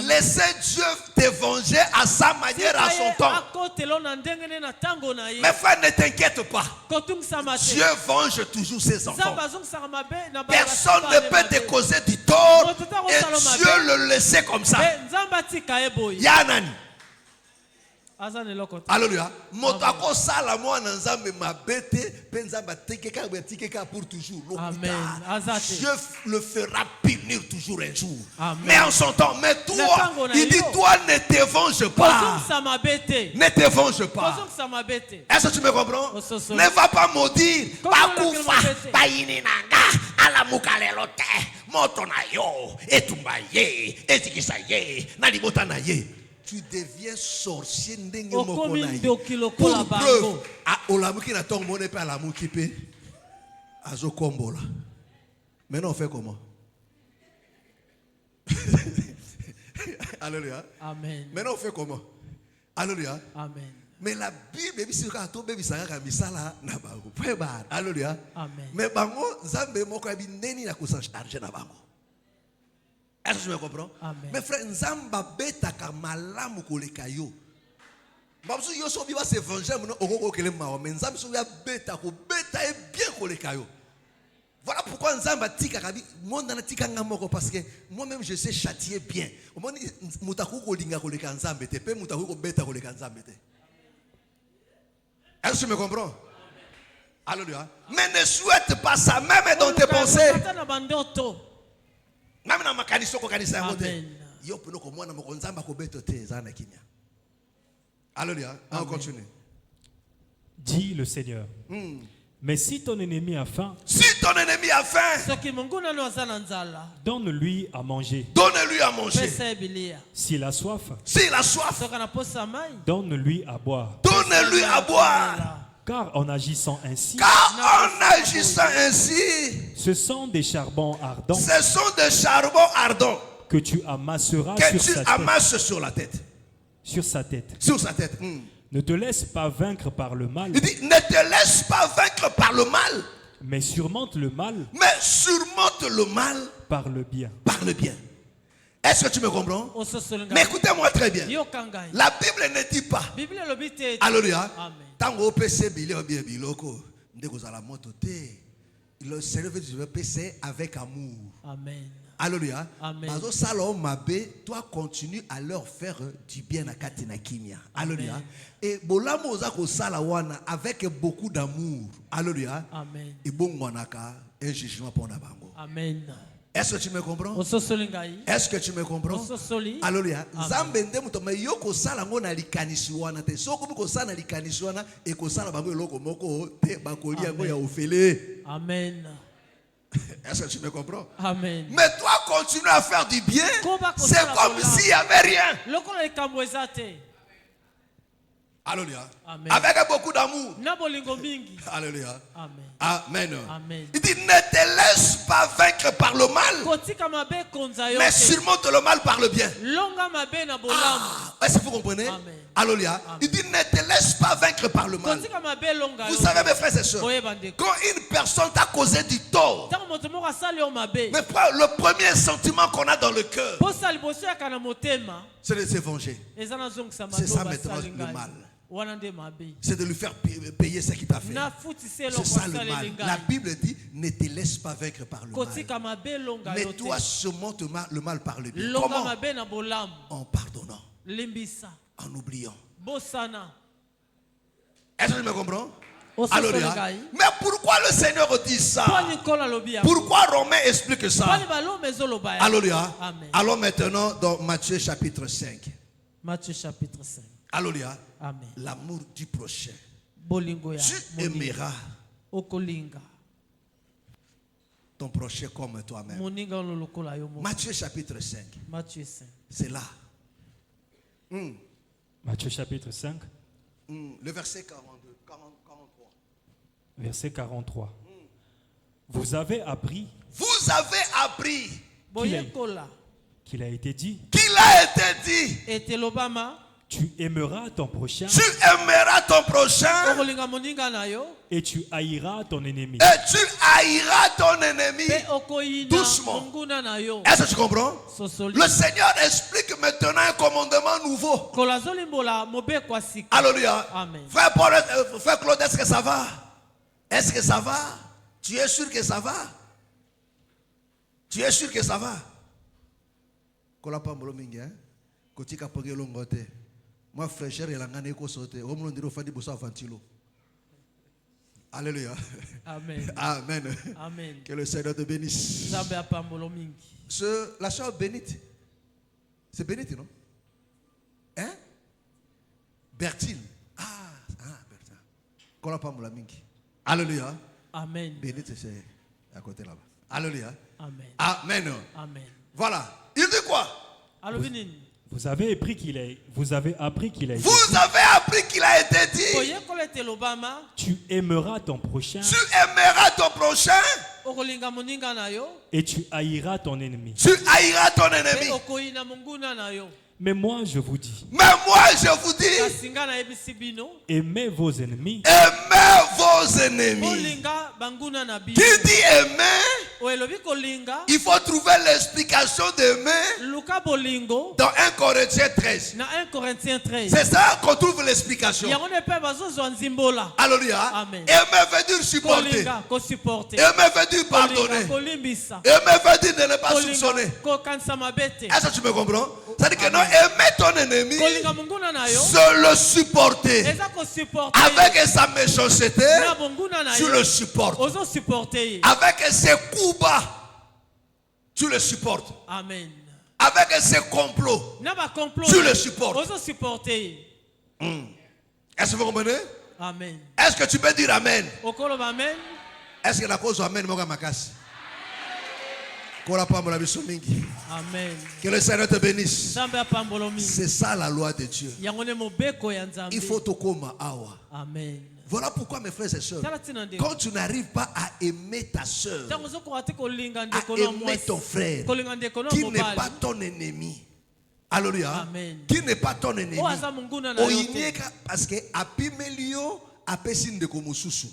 Laissez Dieu te venger à sa manière, à son temps. Mais frère, ne t'inquiète pas. Dieu venge toujours ses enfants. Personne ne peut te causer du tort et Dieu le laisse comme ça. Yanani. Alléluia. Motako sala mwana nzambe mabete penza batekeka batikeka pour toujours. Amen. Dieu le fera punir toujours un jour. Amen. Mais en son temps, mais toi, il dit toi ne te venge pas. Ne te venge pas. Est-ce que tu me comprends? Ne va pas maudire. Bakufa bayini nanga ala mukalelote. Tu deviens sorcier ndenge Pour preuve, olamuki na tong mone pa lamuki pe azo kombola. Maintenant on fait comment? Alléluia. Amen. Maintenant on fait comment? Alléluia. Amen. Mais la Bible est sur kato baby sanga misala na bango. Alléluia. Amen. Mais bango nzambe moko abineni na kusa charge na bango. Est-ce que tu me comprends? Amen. Mes frères, nzamba beta kamalamu koleka yo. Babsu yo so biba se venger mo okoko kele mawo, mais nzamba so ya beta ko beta e bien koleka yo. Voilà pourquoi nzamba tika kabi monde na tika ngamoko parce que moi-même je sais châtier bien. Au moment mutaku ko linga koleka nzambe te pe mutaku ko beta koleka nzambe te. Est-ce que tu me comprends? Alléluia. Mais ne souhaite pas ça même dans tes pensées. Même dans ma kanisa ko kanisa yango te. Yo peno ko mwana mo nzamba ko beto te zana kinya. Alléluia. On continue. Dit le Seigneur. Mais si ton ennemi a faim, donne-lui à manger. Donne-lui à manger. S'il a soif, donne-lui à boire. Donne-lui à boire. Car en agissant ainsi, ce sont des charbons ardents. Que tu amasseras sur la tête. Sur sa tête. Ne te laisse pas vaincre par le mal. Il dit, ne te laisse pas vaincre par le mal. Mais surmonte le mal. Par le bien. Par le bien. Est-ce que tu me comprends? Mais écoutez-moi très bien. La Bible ne dit pas. Alléluia. Tango PC biloko. Le Seigneur veut dire PC avec amour. Amen. Alléluia. Toi continue à leur faire du bien à Katina Kimia. Alléluia. Et bolamo ozako salawana avec beaucoup d'amour. Alléluia. Amen. Et bon monaka un jugement pour nabango. Amen. Est-ce que tu me comprends? Est-ce que tu me comprends? Alléluia. Zambende mutoma yoko sala ngona likanisiwana te. Soko buko sala likanisiwana e ko sala bango loko moko te bakoli yango ya ofele. Amen. Est-ce que tu me comprends? Amen. Mais toi, continue à faire du bien. C'est comme s'il n'y avait rien. Alléluia. Amen. Avec beaucoup d'amour. Alléluia. Amen. Amen. Amen. Il dit, ne te laisse pas vaincre par le mal, mais surmonte le mal par le bien. Est-ce que vous comprenez? Amen. Alléluia. Amen. Il dit, ne te laisse pas vaincre par le mal. Vous savez, mes frères et sœurs, quand une personne t'a causé du tort, mais le premier sentiment qu'on a dans le cœur, c'est de se venger. C'est ça maintenant le mal. C'est de lui faire payer ce qu'il t'a fait. C'est ça le mal. La Bible dit, ne te laisse pas vaincre par le mal, mais toi surmonte le mal par le bien. Comment? En pardonnant, en oubliant. Est-ce que tu me comprends? Alléluia. Mais pourquoi le Seigneur dit ça? Pourquoi Romain explique ça? Alléluia. Allons maintenant dans Matthieu chapitre 5. Matthieu chapitre 5. Alléluia. Amen. L'amour du prochain. Tu aimeras ton prochain comme toi-même. Matthieu chapitre 5. Matthieu 5. C'est là. Matthieu chapitre 5. Le verset 42, 43. Verset 43. Vous avez appris qu'il a été dit. Tu aimeras ton prochain. Et tu haïras ton ennemi. Doucement. Est-ce que tu comprends? Le Seigneur explique maintenant un commandement nouveau. Alléluia. Amen. Frère Claude, est-ce que ça va? Est-ce que ça va? Tu es sûr que ça va? Tu es sûr que ça va? Moi, fraîcheur, il a gagné ko sauter. Au moins, on dit bossa ventilo. Alléluia. Amen. Amen. Amen. Que le Seigneur te bénisse. La soeur bénite. C'est bénite, non? Hein? Bertine. Bertine. Alléluia. Amen. Bénite, c'est à côté là-bas. Alléluia. Amen. Amen. Voilà. Il dit quoi? Vous avez appris qu'il a été Vous avez appris qu'il a été dit. Tu aimeras ton prochain. Tu aimeras ton prochain. Et tu haïras ton ennemi. Tu haïras ton ennemi. Mais moi je vous dis. Aimez vos ennemis. Aimez vos ennemis. Qui dit aimer? Il faut trouver l'explication d'aimer dans 1 Corinthiens 13. C'est ça qu'on trouve l'explication. Alléluia. Aimer veut dire supporter. Aimer veut dire pardonner. Aimer veut dire ne pas soupçonner. Est-ce que tu me comprends? C'est-à-dire que non, aimer ton ennemi, c'est le supporter. Avec sa méchanceté, tu le supportes. Avec ses coups bas, tu le supportes. Amen. Avec ses complots, tu le supportes. Est-ce que vous comprenez? Amen. Est-ce que tu peux dire Amen? Est-ce que la cause Amen moga makasi? Amen. Que le Seigneur te bénisse. C'est ça la loi de Dieu. Il faut te koma awa. Amen. Voilà pourquoi mes frères et sœurs, quand tu n'arrives pas à aimer ta sœur, à aimer ton frère, qui n'est pas ton ennemi, alléluia, qui n'est pas ton ennemi, parce que apimelio apesin de komususu,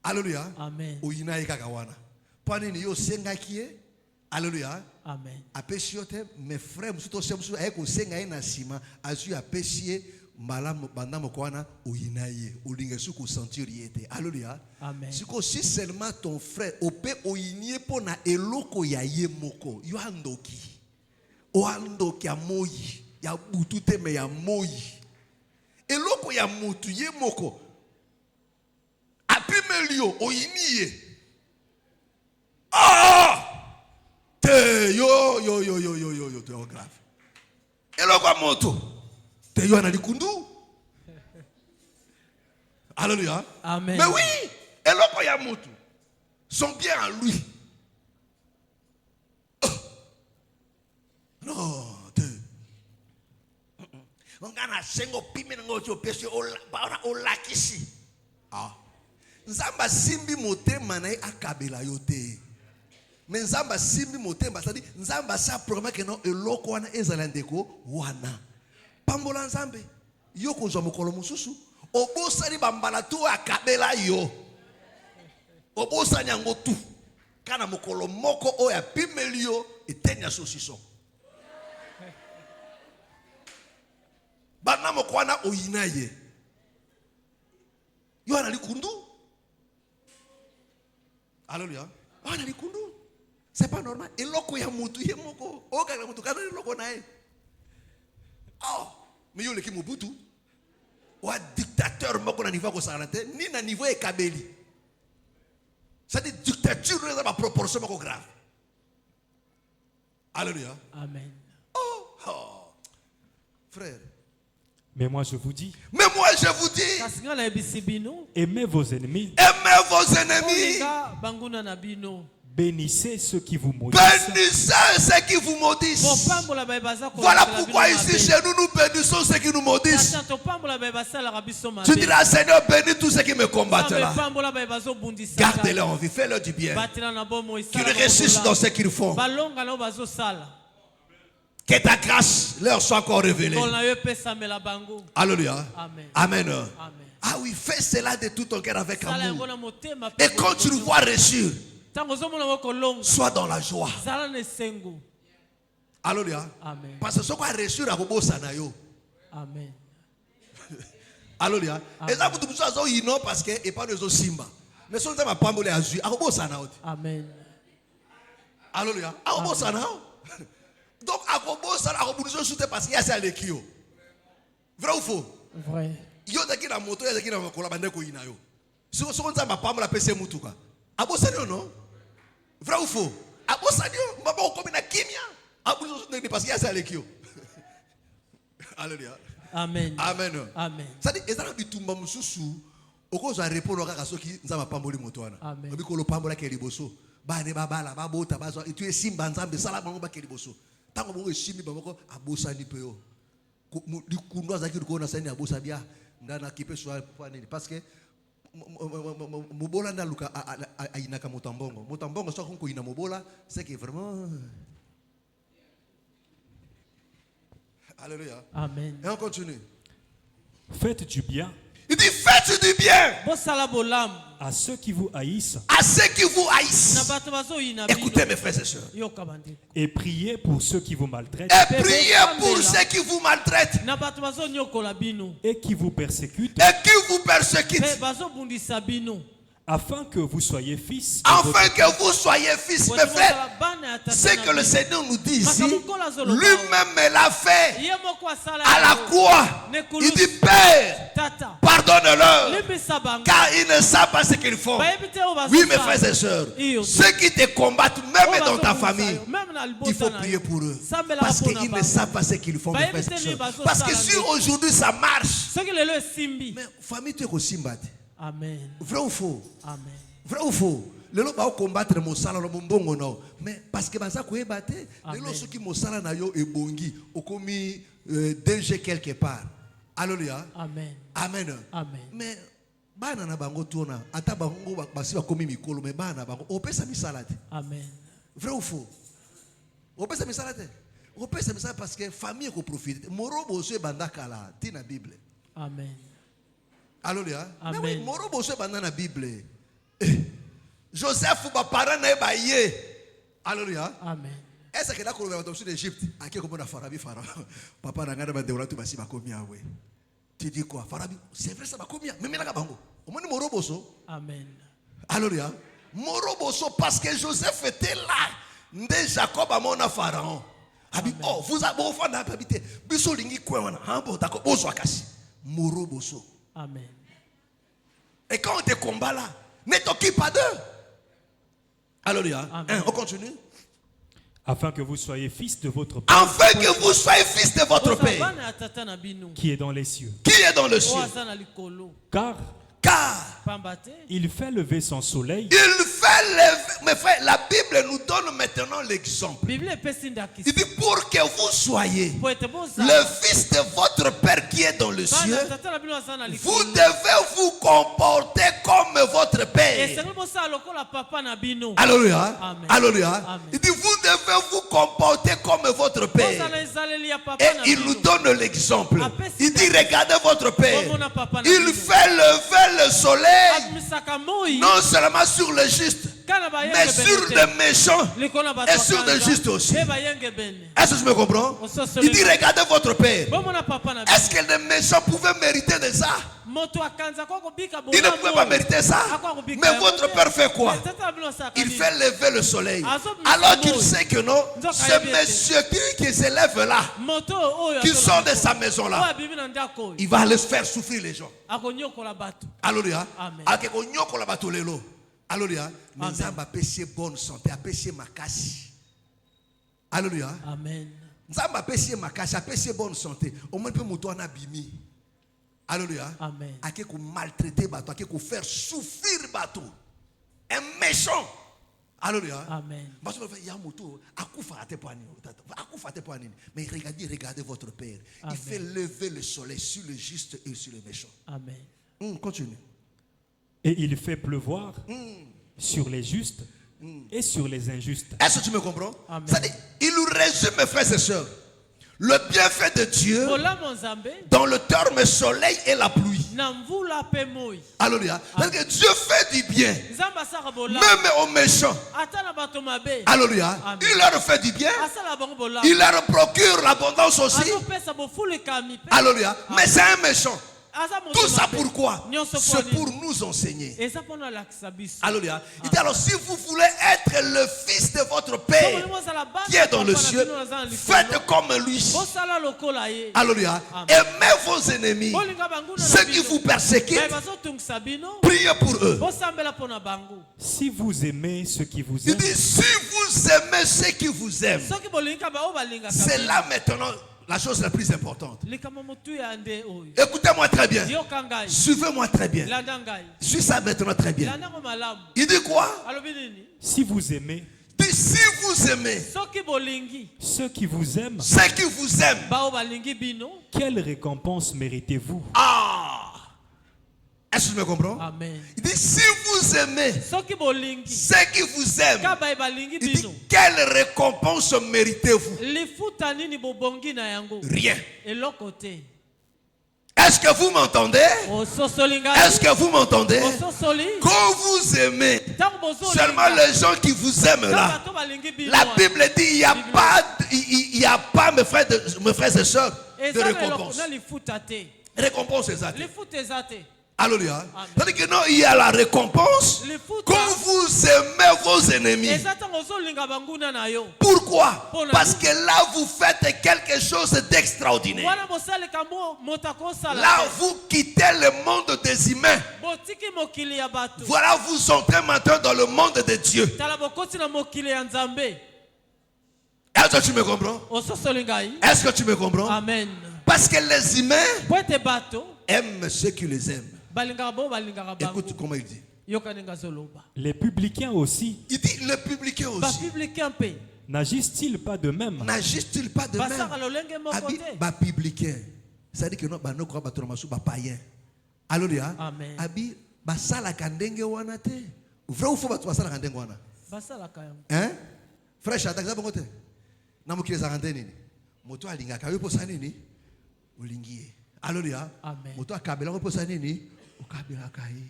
alléluia, oyina ikakawana, panini yo senga kie, alléluia, amen, apesiote mes frères, musuto semsu ayeko senga ina sima, azu apesie. Alléluia. Si seulement ton frère ope oyinye pona eloko ya ye moko yo andoki o andoki ya moyi ya butu teme ya moyi eloko ya mutu ye moko apimelio oyiniye te yo te grave eloko ya moto te yo analikundu. Alléluia. Amen. Mais oui, eloko ya mutu sont bien en lui. Non, te. On gana sengo pime ngocho pesi o lakisi. Nzamba simbi motema na akabela yote. Mais nzamba simbi motema, c'est-à-dire nzamba sa promet que non eloko wana ezalandeko wana. Pambola nzambe yo kozwa mokolo mususu obosani bambala tu akabela yo obosani yango tu kana mokolo moko oya pimelio etenya sosiso bana mokwana oyina ye yo ana likundu. Alléluia. Ana likundu, c'est pas normal. Eloko ya mutu ye moko oka na mutu kana eloko nae. Mais yo leki Mobutu ou un dictateur moko na niveau ko salante ni na niveau e kabeli. C'est une dictature dans ma proportion moko grave. Alléluia. Amen. Frère. Mais moi je vous dis. Aimez vos ennemis. Aimez vos ennemis. Bénissez ceux qui vous maudissent. Voilà pourquoi ici chez nous, nous bénissons ceux qui nous maudissent. Tu diras, Seigneur, bénis tous ceux qui me combattent là. Garde-les en vie, fais-leur du bien. Qu'ils réussissent dans ce qu'ils font. Que ta grâce leur soit encore révélée. Alléluia. Amen. Ah oui, fais cela de tout ton cœur avec amour. Et quand tu le vois réussir, sois dans la joie. Alléluia. Parce que ce qu'on a reçu à Bobo Sanayo. Amen. Alléluia. Et ça vous dites parce que et pas de Simba. Mais ce n'est pas pour les azur. À Bobo Sanayo. Amen. Alléluia. À Bobo Sanayo. Donc à Bobo Sanayo, vous nous soutenez parce qu'il y a ça les kio. Vrai ou faux? Vrai. Yo daki na moto, yo daki na kola bande ko ina yo. Si on s'en va pas la PC mutuka. À Bobo Sanayo non? Vrai ou faux? À Bobo Sanayo, maman on comme na kimia. Parce qu'il y a ça avec eux. Alléluia. Amen. Amen. Amen. C'est-à-dire, ils ont dit tout le monde sous. Au cause de répondre à ceux qui nous ont pamboli motoana. Amen. Obi kolo pambola ke liboso. bane babala babota bazo et tu es simba nzambe sala bango bakeli boso tango bongo shimi bamoko abosa ni peo du kundo za ki ko na sani abosa bia ndana kipe so parce que mobola na luka ainaka motambongo so ko ina mobola c'est que vraiment alléluia Amen. Et on continue. Faites du bien. Il dit faites du bien à ceux qui vous haïssent. À ceux qui vous haïssent. Écoutez mes frères et sœurs. Et priez pour ceux qui vous maltraitent. Et priez pour ceux qui vous maltraitent. Et qui vous persécutent. Et qui vous persécutent. Afin que vous soyez fils. Afin que vous soyez fils, mes frères. C'est que le Seigneur nous dit ici. Lui-même l'a fait. À la croix. Il dit Père, pardonne-leur. Car ils ne savent pas ce qu'ils font. Oui, mes frères et sœurs. Ceux qui te combattent, même dans ta famille, il faut prier pour eux. Parce qu'ils ne savent pas ce qu'ils font, mes frères et sœurs. Parce que si aujourd'hui ça marche, mais famille te resimbat. Amen. Vrai ou faux? Amen. Vrai ou faux? Les gens vont combattre mon salaire, mon bon non. Mais parce que ça quoi battre, les gens qui mon salaire na yo et bongi, au commis danger quelque part. Alléluia. Amen. Amen. Amen. Mais bana na bango tona, ata bango basi ba komi mikolo mais bana bango opesa misalate. Amen. Vrai ou faux? Opesa misalate. Opesa misalate parce que famille ko profite. Moro bozo banda kala, ti na Bible. Amen. Alléluia. Amen. Mais oui, moro bozo banda na Bible. Joseph ba parent na ba ye. Alléluia. Amen. Est-ce que là qu'on va dans l'Égypte, à qui comme on a Pharabi Pharaon. Papa n'a pas de tout basi ba komia we. Tu dis quoi? Pharabi, c'est vrai ça ba komia. Mais là bango. Au moins moro bozo. Amen. Alléluia. Moro bozo parce que Joseph était là. Ndé Jacob a mon Pharaon. Abi oh, vous avez bon fan d'habiter. Biso lingi quoi wana. Hambo tako bozo akasi. Moro bozo. Amen. Et quand on te combat là, ne t'occupe pas d'eux. Alléluia. On continue. Afin que vous soyez fils de votre Père. Afin que vous soyez fils de votre Père. Qui est dans les cieux. Qui est dans le ciel. Car il fait lever son soleil. Il fait lever. Mes frères, la Bible nous donne maintenant l'exemple. Il dit pour que vous soyez le fils de votre Père qui est dans le ciel, vous devez vous comporter comme votre Père. Alléluia. Alléluia. Il dit vous devez vous comporter comme votre Père. Et il nous donne l'exemple. Il dit regardez votre Père. Il fait lever le soleil non seulement sur le juste, mais sur les méchants et sur les justes aussi. Est-ce que tu me comprends? Il dit regardez votre Père. Est-ce que les méchants pouvaient mériter de ça? Il ne pouvait pas mériter ça. Mais votre Père fait quoi? Il fait lever le soleil. Alors qu'il sait que non, ce monsieur qui se lève là, qui sort de sa maison là, il va aller faire souffrir les gens. Alléluia. Alléluia. Mais ça m'a péché bonne santé, a péché ma casse. Alléluia. Amen. Ça m'a péché ma casse, a péché bonne santé. Au moins peut mouton na bimi. Alléluia. Amen. A qui maltraiter bateau, a qui faire souffrir bateau. Un méchant. Alléluia. Amen. Parce que il y a un moto, mais regardez votre Père. Amen. Il fait lever le soleil sur le juste et sur le méchant. Amen. Continue. Et il fait pleuvoir sur les justes et sur les injustes. Est-ce que tu me comprends? C'est-à-dire, il nous résume, mes frères et sœurs, le bienfait de Dieu dans le terme soleil et la pluie. Alléluia. Parce que Dieu fait du bien, même aux méchants. Alléluia. Il leur fait du bien. Il leur procure l'abondance aussi. Alléluia. Mais c'est un méchant. Tout ça pourquoi? C'est pour nous enseigner. Alléluia. Il dit alors si vous voulez être le fils de votre Père qui est dans le ciel, faites comme lui. Alléluia. Aimez vos ennemis. Ceux qui vous persécutent, priez pour eux. Si vous aimez ceux qui vous aiment, il dit si vous aimez ceux qui vous aiment, c'est là maintenant la chose la plus importante. Écoutez-moi très bien. Suivez-moi très bien. Suis ça maintenant très bien. Il dit quoi? Si vous aimez, si vous aimez ceux qui vous aiment, quelle récompense méritez-vous? Ah! Est-ce que tu me comprends? Amen. Il dit si vous aimez ceux qui vous aiment, il dit quelle récompense méritez-vous? Rien. Est-ce que vous m'entendez? Est-ce que vous m'entendez? Quand vous aimez seulement les gens qui vous aiment là, la Bible dit il n'y a pas, mes frères et sœurs, de récompense. Récompense exacte. Alléluia. C'est-à-dire que non, il y a la récompense quand vous aimez vos ennemis. Pourquoi? Parce que là, vous faites quelque chose d'extraordinaire. Là, vous quittez le monde des humains. Voilà, vous entrez maintenant dans le monde de Dieu. Est-ce que tu me comprends? Est-ce que tu me comprends? Amen. Parce que les humains aiment ceux qui les aiment. Écoute comment il dit. Les publicains aussi. Il dit les publicains aussi. N'agissent-ils pas de même? N'agissent-ils pas de même? Les publicains. Ça dit que non, nous croyons que nous sommes païens. Alléluia. Abi, basala kandenge wana te. Vrai ou faux basala kandenge wana? Basala kayam. Hein? Frère, chata kaza bongote. Na mukile za kandenge nini? Moto alinga kayo posa nini? Ulingie. Alléluia. Moto akabela ko posa nini? Ukabela kai.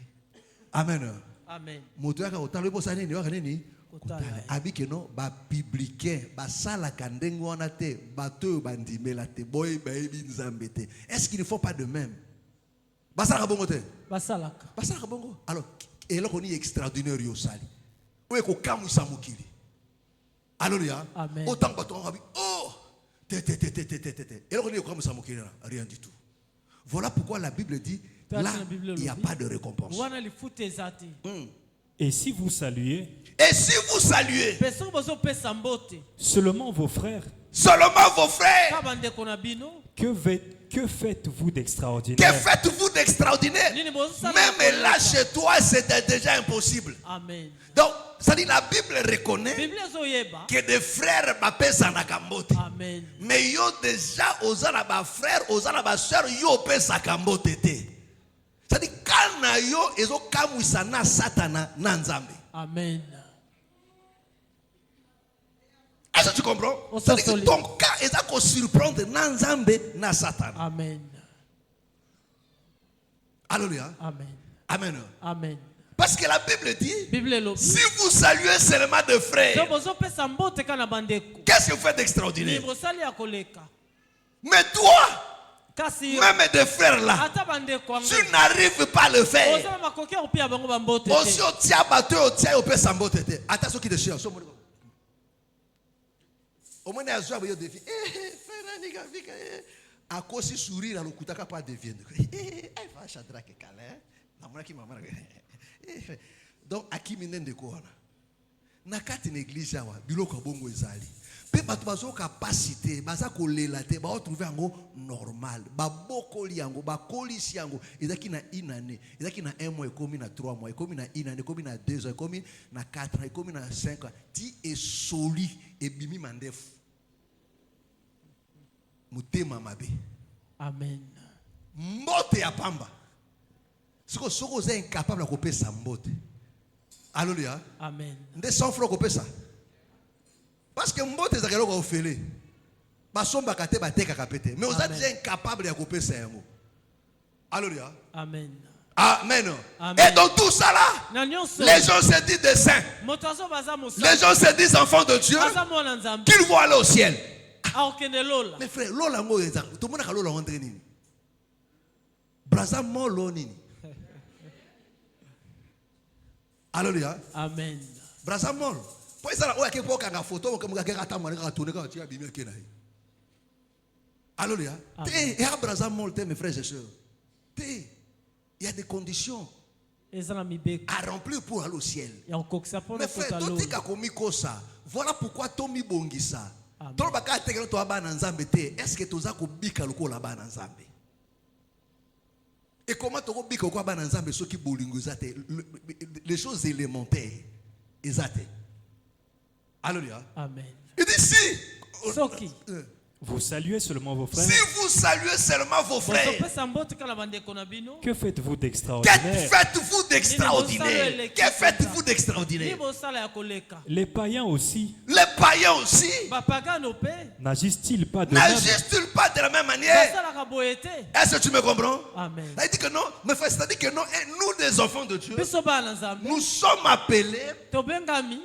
Amen. Amen. Moto yaka otalo posa nini? Waka nini? Abi que non, ba publicain, ba sala kandenge wana te, bato bandimela te, boy baebi nzambe te. Est-ce qu'ils ne font pas de même? Basala bongo te. Basala bongo. Alors, et là on est extraordinaire yo sali. Oye ko kamu samukili. Alléluia. Autant bato ngabi oh te. Et là on est kamu samukili rien du tout. Voilà pourquoi la Bible dit là il n'y a pas de récompense. Et si vous saluez, seulement vos frères, que faites-vous d'extraordinaire? Même là chez toi, c'était déjà impossible. Amen. Donc, ça dit la Bible reconnaît que des frères m'appellent Nakambote. Mais yo déjà aux anaba frères, aux anaba sœurs, yo pesa Kambote. Ça dit quand yo ezo kamusana satana nanzambe. Amen. Est-ce que tu comprends? C'est-à-dire que ton cas est à surprendre nanzambe na satana. Amen. Alléluia. Amen. Amen. Amen. Parce que la Bible dit, si vous saluez seulement de frères, qu'est-ce que vous faites d'extraordinaire? Mais toi, même des frères là, tu n'arrives pas à le faire. Aussi au tia bateau, au tia au père sambo tete. Attention qui te cherche. Au moins il y a un défi. Frère niga vika. À cause du sourire, le kutaka pas devienne. Eh, fa chadra ke kala. Na mona ki mama. Donc aki minen de ko wana. Na kati na église awa, biloko bongo ezali. Pe bato bazo capacité, baza ko lela te, ba retrouver yango normal. Ba bokoli yango, ba kolisi yango. Ezaki na une année, ezaki na 1 mois, ekomi na 3 mois, ekomi na une année, ekomi na 2 ans, ekomi na 4 ans, ekomi na 5 ans. Ti est soli et bimi mandef. Mutema mabe. Amen. Mbote ya pamba. Siko soko ze incapable de couper sa mbote. Alléluia. Amen. Nde sans francs couper ça. Parce que mbote za keloko ofele. Ba somba kate ba teka kapete. Mais vous êtes incapable de couper ça yango. Alléluia. Amen. Amen. Et dans tout ça là, les gens se disent des saints. Les gens se disent enfants de Dieu. Qu'ils vont aller au ciel. Mais frère, lola ngo eza. Tout le monde a lola entre nini. Braza mo lo nini. Alléluia. Amen. Braza mo. Pour ça là, oya ke poka nga photo ko mga ke kata mo nga tourner quand tu as bimé ke na. Alléluia. Et à braza mo te mes frères et sœurs. Il y a des conditions à remplir pour aller au ciel. Mais frère, toi tu as commis ça. Voilà pourquoi Tommy Bongisa. Est-ce que tu as bika loko la bana nzambe? Et comment tu as bika loko bana nzambe ceux qui bolingo zate les choses élémentaires ezate. Alléluia. Amen. Il dit si Soki. Vous saluez seulement vos frères. Si vous saluez seulement vos frères, que faites-vous d'extraordinaire? que faites-vous d'extraordinaire? Que faites-vous d'extraordinaire? Les païens aussi Les païens aussi n'agissent-ils pas de n'agissent-ils pas de la même manière? Est-ce que tu me comprends? Amen. Il dit que non, mais c'est-à-dire que non, nous des enfants de Dieu, nous sommes appelés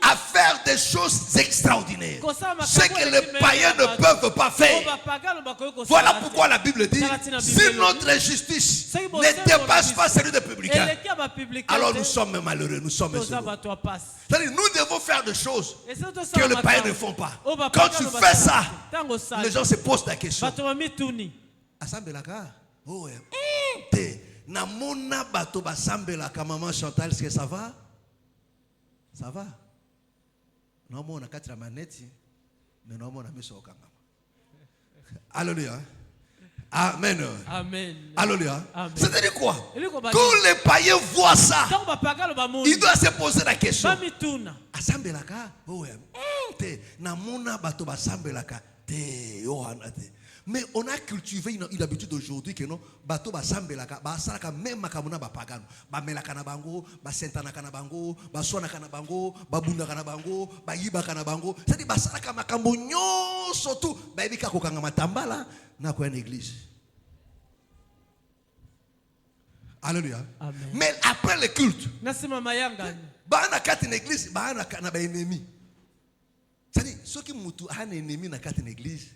à faire des choses extraordinaires. Ce que les païens ne peuvent pas faire. Voilà pourquoi la Bible dit, si notre justice ne dépasse pas celle des publicains, alors nous sommes malheureux, nous sommes heureux. C'est-à-dire, nous devons faire des choses que les païens ne font pas. Quand tu fais ça, les gens se posent la question. Asambelaka, oh te namona bato basambelaka maman Chantal, est-ce que ça va? Ça va? Non, on a 4 manettes, mais non, on a mis ça au kangama. Alléluia. Amen. Amen. Alléluia. Amen. C'est-à-dire quoi? Quand les païens voient ça, ils doivent se poser la question. Asambelaka, oh te namona bato basambelaka te yohana te. Mais on a cultivé une habitude aujourd'hui que non, bato basambelaka, basalaka même makamuna bapagano, bamelaka na bango, basentana kana bango, baswana kana bango, babunda kana bango, bayiba kana bango. C'est-à-dire basalaka makambo nyonso tout, baibika kokanga matambala na kwa église. Alléluia. Amen. Mais après le culte, bana kati na église, bana na ba ennemi. C'est-à-dire ceux qui mutu un ennemi na kati na église.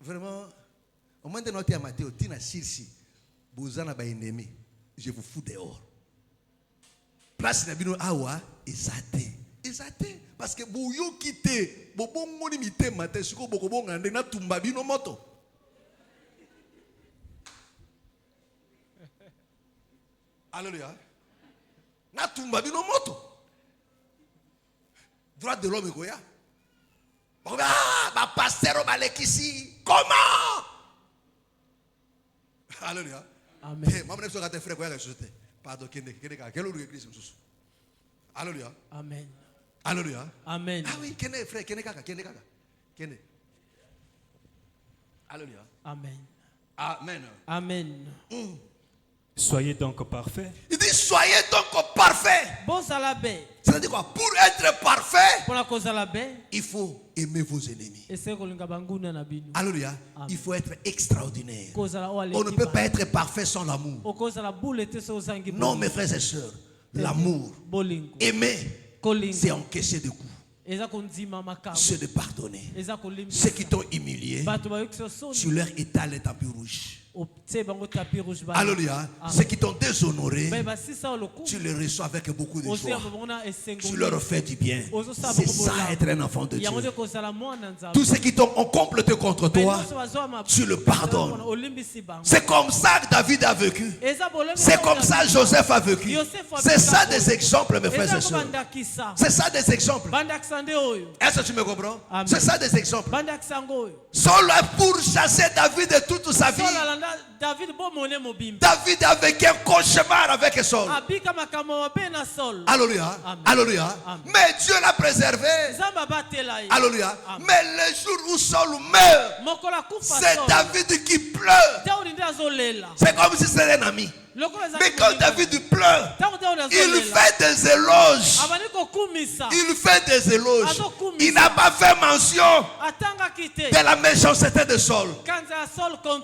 Vraiment, au moment de notre Matthieu, Tina Sirsi, Bouzana ba ennemi, je vous fous dehors. Place Nabino Awa, Ezate. Parce que Bouyo quitté, Bobongo limité, Maté, Suko Bokobong, and na Tumbabino Moto. Alléluia. Na Tumbabino Moto. Droit de l'homme, Goya. Ah, pasteur Balekisi, comment? Alléluia. Amen. Pardon, quelle autre église? Alléluia. Amen. Alléluia. Amen. Ah oui, quel est frère? Quel est? Alléluia. Amen. Amen. Amen. Soyez donc parfaits. Il dit soyez donc parfaits. C'est-à-dire quoi? Pour être parfait, il faut aimer vos ennemis. Alléluia. Il faut être extraordinaire. On ne peut pas être parfait sans l'amour. Non, mes frères et sœurs, l'amour, aimer, c'est encaisser des coups. C'est de pardonner. Ceux qui t'ont humilié, sur leur étal est tapis rouge. Alléluia. Ceux qui t'ont déshonoré, tu les reçois avec beaucoup de joie. Tu leur fais du bien. C'est ça être un enfant de Dieu. Tous ceux qui t'ont comploté contre toi, tu le pardonnes. C'est comme ça que David a vécu. C'est comme ça que Joseph a vécu. C'est ça des exemples, mes frères et sœurs. C'est ça des exemples. Est-ce que tu me comprends? C'est ça des exemples. Saul a pourchassé David de toute sa vie. David a vécu un cauchemar avec Saul. Alléluia. Alléluia. Mais Dieu l'a préservé. Alléluia. Mais le jour où Saul meurt, c'est David qui pleure. C'est comme si c'était un ami. Mais quand David pleure, il fait des éloges. Il fait des éloges. Il n'a pas fait mention de la méchanceté de Saul.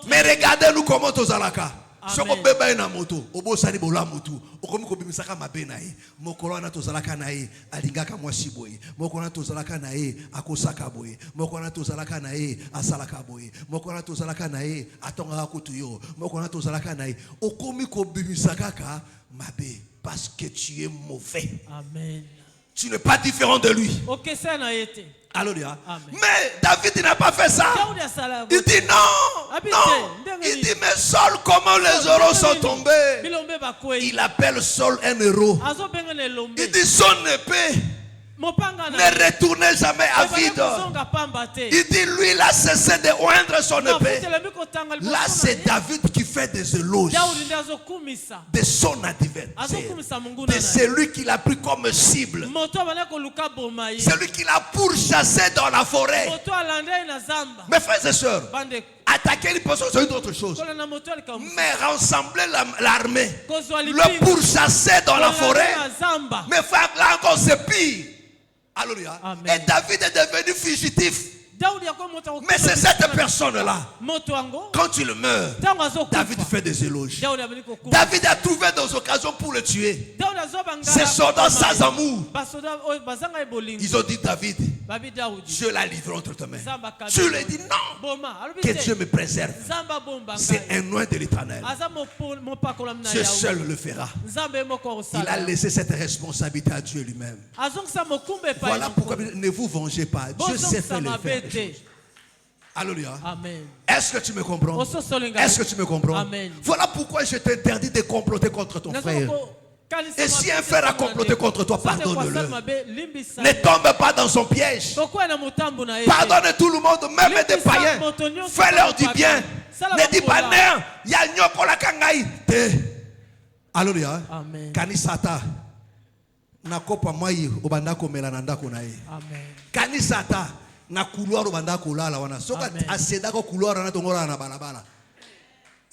Mais regardez-nous comment tous alaka. Soko beba na moto, obosani bola mutu, okomi ko bimisaka mabe na ye, mokolo na tozalaka na ye, alingaka mwasi boye, mokolo na tozalaka na ye, akosaka boye, mokolo na tozalaka na ye, asalaka boye, mokolo na tozalaka na ye, atongaka kutu yo, mokolo na tozalaka na ye, okomi ko bimisaka ka mabe parce que tu es mauvais. Amen. Tu n'es pas différent de lui. Alléluia. Mais David n'a pas fait ça. Il dit non. Il dit mais Saul, comment les héros sont tombés? Il appelle Saul un héros. Il dit son épée Ne retournez jamais à vide. Il dit, lui, il a cessé de oindre son épée. Là, c'est David qui fait des éloges de son adversaire, de celui qu'il a pris comme cible, celui qu'il a pourchassé dans la forêt. Mes frères et sœurs, attaquer les personnes, c'est une autre chose. Mais rassembler l'armée, le pourchasser dans la forêt, mes frères, là encore, c'est pire. Alléluia. Et David est devenu fugitif. Mais c'est cette personne-là, quand il meurt, David fait des éloges. David a trouvé des occasions pour le tuer. Ses soldats sans amour, ils ont dit, David, Dieu l'a livré entre tes mains. Tu lui dis non, que Dieu me préserve. C'est un nom de l'Éternel. Dieu seul le fera. Il a laissé cette responsabilité à Dieu lui-même. Voilà pourquoi ne vous vengez pas. Dieu sait faire les faire. Alléluia. Amen. Est-ce que tu me comprends? Est-ce que tu me comprends? Amen. Voilà pourquoi je t'interdis de comploter contre ton frère. Et si un frère a comploté contre toi, pardonne-le. Ne tombe pas dans son piège. Pardonne tout le monde, même des païens. Fais-leur du bien. Ne dis pas non. Il y a nyoko la kangai. Alléluia. Kanisata. Nakopa mai obandako melanandako nae. Kanisata. Na couloir obanda kolala wana soka aseda ko couloir na tongola na balabala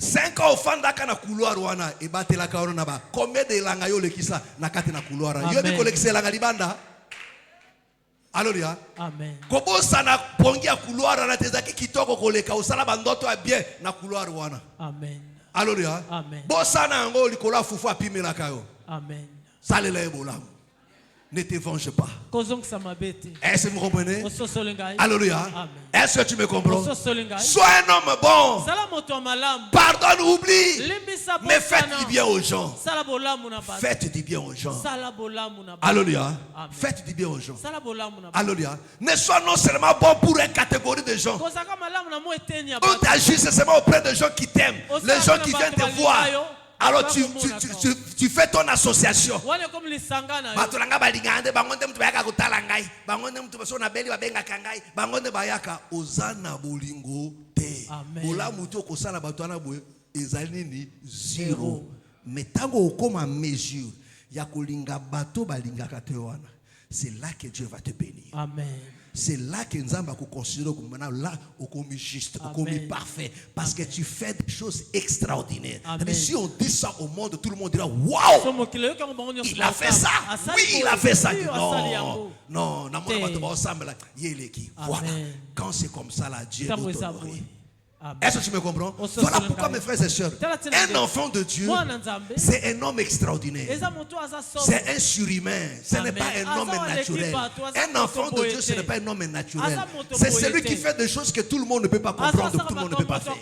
5 ans ofanda kana couloir wana e batela ka wana ba combien de langa yo lekisa na kati na couloir yo bi kolekisela nga libanda. Alléluia. Amen. Kobosa na pongia couloir na tezaki kitoko koleka osala bandoto ya bien na couloir wana. Amen. Alléluia. Amen. Bosa na ngo likola fufu apimela ka yo. Amen. Salela ebolam. Ne te venge pas. Est-ce que vous comprenez? Alléluia. Est-ce que tu me comprends? Sois un homme bon. Pardonne, oublie. Mais faites du bien aux gens. Faites du bien aux gens. Alléluia. Faites du bien aux gens. Alléluia. Ne sois non seulement bon pour une catégorie de gens. On t'agisse seulement auprès de gens qui t'aiment. Les gens qui viennent te voir. Alors tu fais ton association. C'est là que Dieu va te bénir. Amen. C'est là que nous allons considérer comme là, comme juste, comme parfait. Parce que tu fais des choses extraordinaires. Mais si on dit ça au monde, tout le monde dira waouh! Il a fait ça! Oui, il a fait ça! Non, non, non, voilà. Quand c'est comme ça, là, Dieu doit t'honorer. Est-ce que tu me comprends? Voilà pourquoi, mes frères et sœurs, un enfant de Dieu, c'est un homme extraordinaire. C'est un surhumain. Ce n'est pas un homme naturel. Un enfant de Dieu, ce n'est pas un homme naturel. C'est celui qui fait des choses que tout le monde ne peut pas comprendre, que tout le monde ne peut pas faire.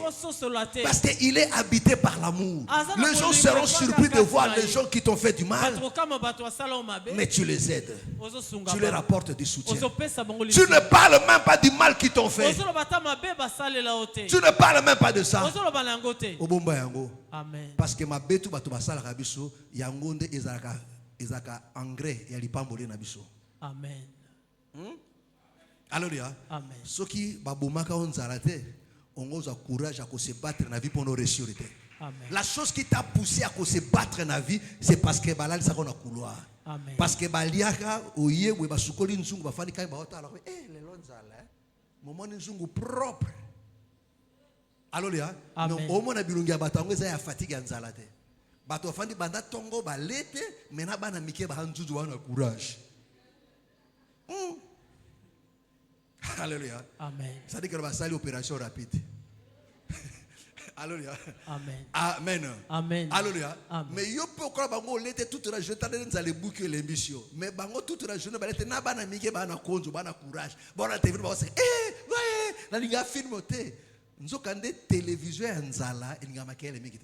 Parce qu'il est habité par l'amour. Les gens seront surpris de voir les gens qui t'ont fait du mal. Mais tu les aides. Tu leur apportes du soutien. Tu ne parles même pas du mal qu'ils t'ont fait. Tu ne parle même pas de ça. Amen. Parce que ma betu batu basala kabiso yangonde ezaka engrais ya lipambole na biso. Amen. Alléluia. Amen. Soki babomaka onzala te, ongoza courage à se battre na vie pour nos réussir. La chose qui t'a poussé à se battre na vie, c'est parce que balali sa kona couloir. Amen. Parce que baliaka oye we basukoli nzungu bafani kai baota alors le lonzala moment nzungu propre. Alléluia. Non, au moins na bilungia batango eza ya fatigue nzala te. Bato fandi banda tongo balete mena bana mike ba hanzuzu wana courage. Alléluia. Amen. Ça dit que va salir opération rapide. Alléluia. Amen. Amen. Amen. Alléluia. Mais yo peut croire bango lete toute la journée tande nzale bouquer l'émission. Mais bango toute la journée balete na bana mike bana konzo bana courage. Bona te vino ba se ouais, la linga film te. Nous avons des télévisions en Zala et nous avons des télévisions.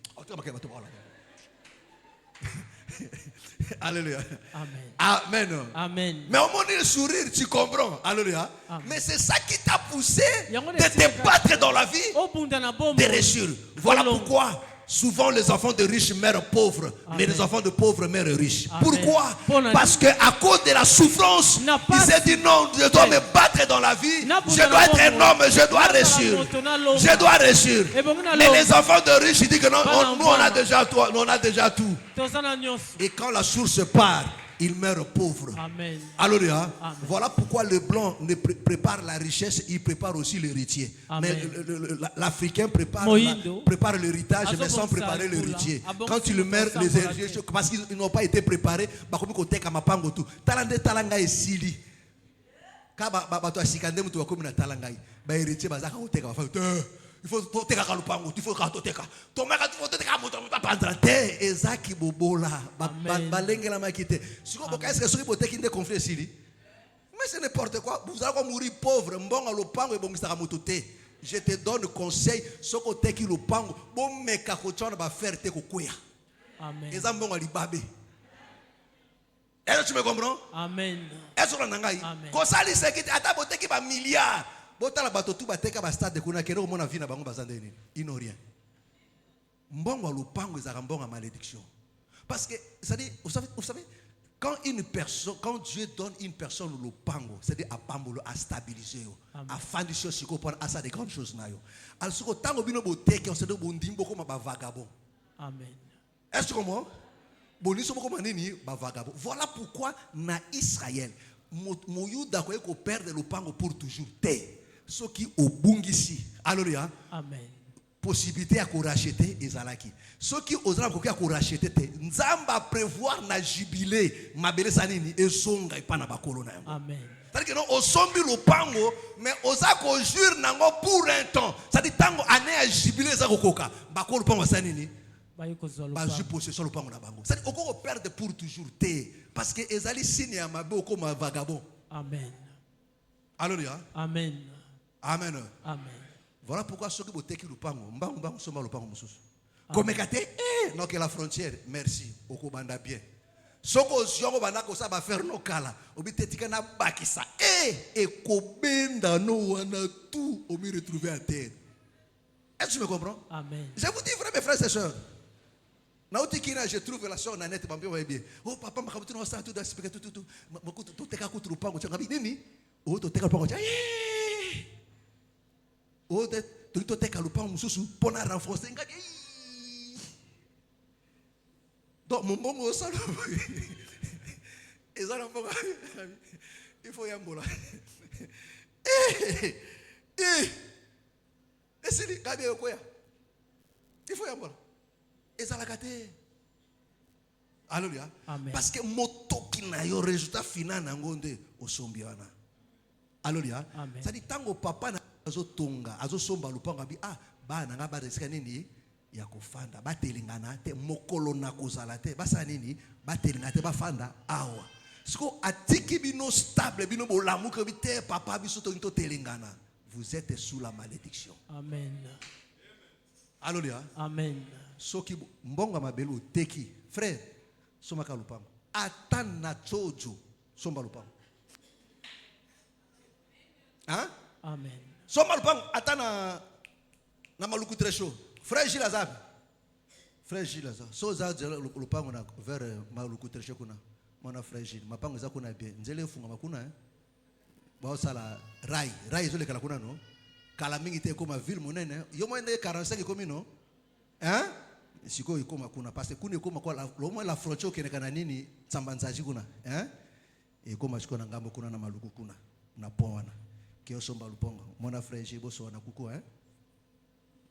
Alléluia. Amen. Amen. Amen. Mais au moment de sourire, tu comprends. Alléluia. Amen. Mais c'est ça qui t'a poussé de te battre dans la vie, de réussir. Voilà pourquoi souvent les enfants de riches meurent pauvres, mais les enfants de pauvres meurent riches. Amen. Pourquoi? Parce qu'à cause de la souffrance, il s'est dit non, je dois me battre dans la vie, je dois être un homme, je dois réussir. Je dois réussir. Mais les enfants de riches, ils disent que non, nous on a déjà tout, on a déjà tout. Et quand la source part, ils meurent pauvres. Amen. Alléluia. Voilà pourquoi le blanc ne prépare la richesse, il prépare aussi l'héritier. Mais l'Africain prépare l'héritage, mais sans préparer l'héritier. Quand il meurt, les héritiers, parce qu'ils n'ont pas été préparés, il faut teka kalupango, il faut katoteka. Tomaka il faut teka moto pas pandrate ezaki bobola balengela makite. Siko boka est-ce que soki boteki nde conflit sili? Mais c'est n'importe quoi. Vous allez mourir pauvre, mbonga lopango ebongisaka moto te. Je te donne conseil, soko teki lopango, bon meka ko tshwana ba faire te ko kuya. Amen. Ezambonga libabe. Est-ce que tu me comprends? Amen. Est-ce que nangai? Kosali sekiti ata boteki ba milliards. Botala bato tu bateka ba stade kuna kero mona vie na bango bazande nini ino rien mbongo lupango ezaka mbongo malédiction parce que ça dit vous savez quand Dieu donne une personne lupango c'est-à-dire à pambolo à stabiliser à faire des choses siko pour asa des grandes choses na yo al siko tango bino boteke on se do bondimbo comme ba vagabond. Amen. Est-ce que comment boniso boko manini ba vagabond. Voilà pourquoi na Israël moyuda ko perdre lupango pour toujours te. Ce qui au bungisi. Alléluia. Amen. Possibilité à racheter ezalaki. Ce qui osera ko racheter te. Nzamba prévoir na jubilé mabele sanini ezonga ipana bakolo na yango. Amen. C'est-à-dire que non osombi lopango mais oza ko jure nango pour un temps. C'est-à-dire tango année à jubilé za kokoka. Bakolo pango sanini ba ju possession lopango na bango. C'est-à-dire oko perdre pour toujours te parce que ezali signe ya mabe ko ma vagabond. Amen. Alléluia. Amen. Amen. Amen. Voilà pourquoi ceux qui vont teki lupango, mbangu soma lupango mususu. Comme kate non que la frontière, merci, oko banda bien. Soko ziongo banda ko sa ba faire no kala, obi tetika na bakisa. Et kobenda no wana tout au me retrouver à terre. Est-ce que tu me comprends? Amen. Je vous dis vrai mes frères et sœurs. Naotikina je trouve la sœur Nanette bambio va bien. Oh papa makabutu no sa tout d'expliquer tout. Makutu to teka ku lupango tshanga nini? Oh to teka lupango. Oh, tu te teka lupango mususu pour renforcer ngaki. Donc mon bon au salon. Il faut y ambola. Et c'est lui gabi okoya. Il faut y ambola. Et ça la gâte. Alléluia. Parce que moto qui n'a eu résultat final n'angonde au sombiana. Alléluia. Ça dit tango papa na azotonga azosomba lupango abi bana nga baresika nini ya kofanda batelingana te mokolo na kozala te basa nini batelingana te bafanda awa siko atiki bino stable bino bolamuka bite papa biso to telingana vous êtes sous la malédiction. Amen. Alléluia. Amen. Soki mbonga mabelo teki frère somaka lupango atana chojo somba lupango. Hein? Amen. Soma lupango atana na maluku très chaud. Frère Gilles Azab. Frère Gilles Azab. So za lupango na vers maluku très chaud kuna. Mona frère Gilles. Mapango za kuna bien. Nzele funga makuna Ba sala rai zo le kala kuna no. Kala mingi te koma ville monene. Yo mo ende 45 komi no. Hein? Siko ikoma kuna parce que kuna ikoma kwa la frontière kene kana nini tsambanzaji kuna. Hein? Ikoma shiko na ngambo kuna na maluku kuna. Na pona. Somba lupongo mona frère jibo so na kuku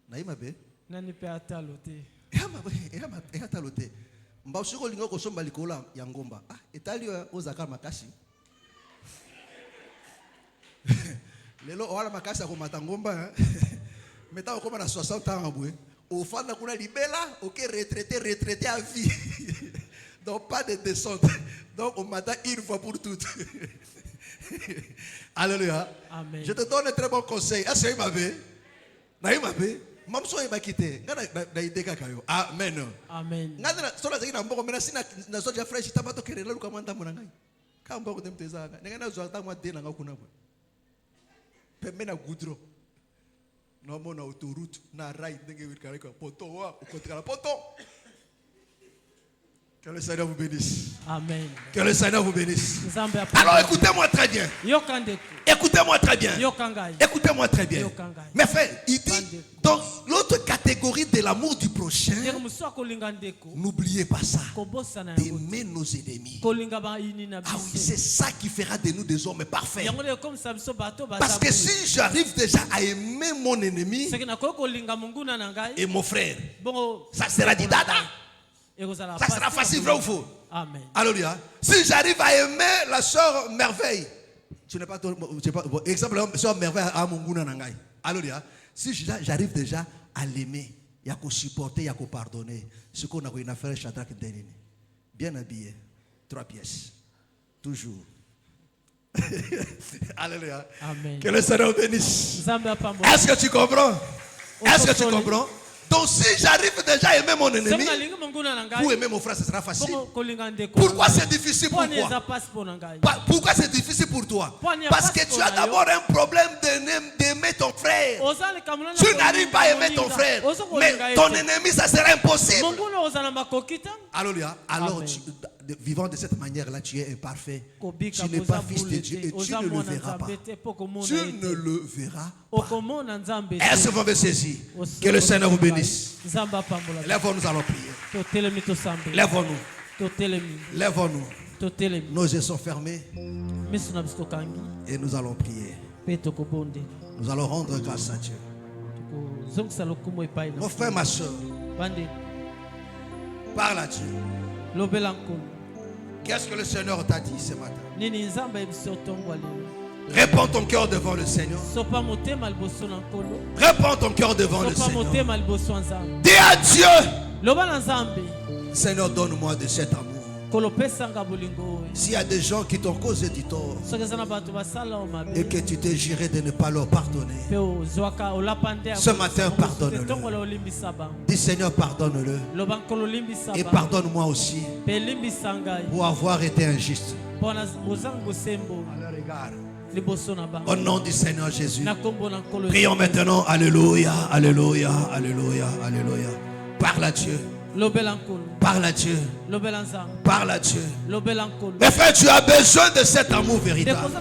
na imabe nani pe atalote ya atalote mba usiko lingo ko somba likola ya ngomba etalio ozaka makasi lelo wala makasi ko matangomba meta ko na 60 ans abwe ofanda kuna libela OK retraité à vie donc pas de descente donc on m'attend une fois pour toutes. Alléluia. Amen. Je te donne un très bon conseil. Est-ce que tu m'as vu? Mamso eba kite. Ngana ideka kayo. Amen. Amen. Ngana sola zaki na mboko mena sina na soja fresh tabato kerela luka manda munangai. Ka mboko temtezanga. Ngana zo ta mwa de na ngakuna bwe. Pembe na gudro. na autoroute na rail ndenge wikale poto wa ukotikala poto. Que le Seigneur vous bénisse. Amen. Que le Seigneur vous bénisse. Alors écoutez-moi très bien. Écoutez-moi très bien. Écoutez-moi très bien. Mes frères, il dit dans l'autre catégorie de l'amour du prochain, n'oubliez pas ça. D'aimer nos ennemis. Ah oui, c'est ça qui fera de nous des hommes parfaits. Parce que si j'arrive déjà à aimer mon ennemi et mon frère, ça sera dit dada. Ça sera facile, vrai ou faux? Amen. Alléluia. Si j'arrive à aimer la sœur Merveille, tu n'es pas exemple, la sœur Merveille à Munguna Nangai. Alléluia. Si j'arrive déjà à l'aimer, il y a qu'à supporter, il y a qu'à pardonner. Ce qu'on a une affaire, Shadrach Denini. Bien habillé, 3 pièces. Toujours. Alléluia. Amen. Que le Seigneur bénisse. Est-ce que tu comprends? Est-ce que tu comprends? Donc si j'arrive déjà à aimer mon ennemi, pour aimer mon frère, ce sera facile. Pourquoi c'est difficile pour toi? Pourquoi c'est difficile pour toi? Parce que tu as d'abord un problème d'aimer ton frère. Tu n'arrives pas à aimer ton frère. Mais ton ennemi, ça sera impossible. Alléluia. Alors, vivant de cette manière-là, tu es imparfait. Tu n'es pas fils de Dieu et tu ne le verras pas. Tu ne le verras pas. Est-ce que vous m'avez saisi? Que le Seigneur vous bénisse. Lève-nous, nous allons prier. Lève-nous. Lève-nous. Nos yeux sont fermés. Et nous allons prier. Nous allons rendre grâce à Dieu. Mon frère, ma soeur, parle à Dieu. Qu'est-ce que le Seigneur t'a dit ce matin? Répands ton cœur devant le Seigneur. Répands ton cœur devant le Seigneur. Dis à Dieu, Seigneur, donne-moi de cet amour. S'il y a des gens qui t'ont causé du tort et que tu t'es juré de ne pas leur pardonner, ce matin, pardonne-le. Dis Seigneur, pardonne-le. Et pardonne-moi aussi pour avoir été injuste. Au nom du Seigneur Jésus. Prions maintenant. Alléluia, alléluia, alléluia, alléluia. Parle à Dieu. Parle à Dieu. Parle à Dieu. Mes frères, tu as besoin de cet amour véritable.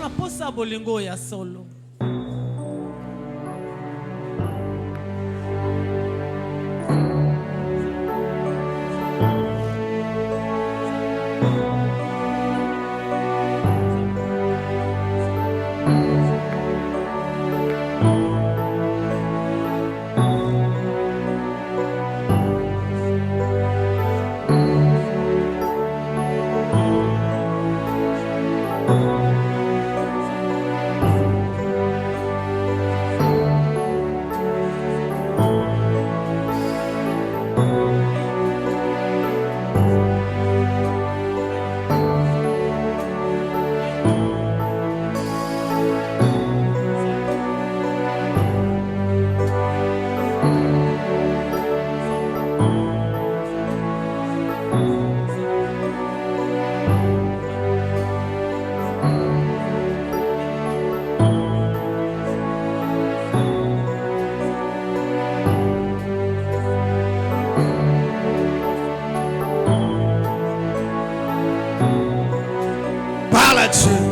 Parle à Dieu.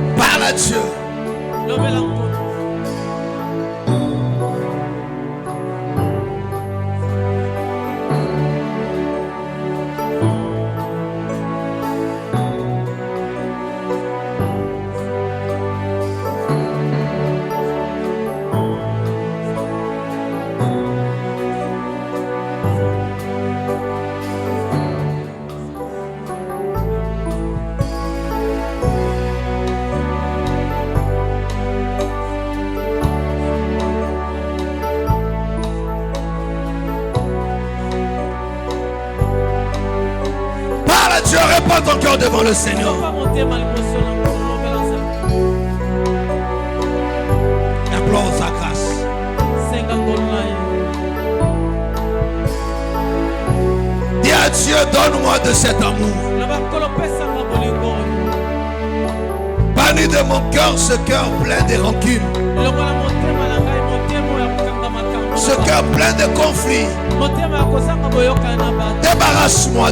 Parle à Dieu. Dieu, répands ton cœur devant le Seigneur. Implore sa grâce. Dis à Dieu, donne-moi de cet amour. Bannis de mon cœur ce cœur plein de rancune. Ce cœur plein de conflits. Débarrasse-moi.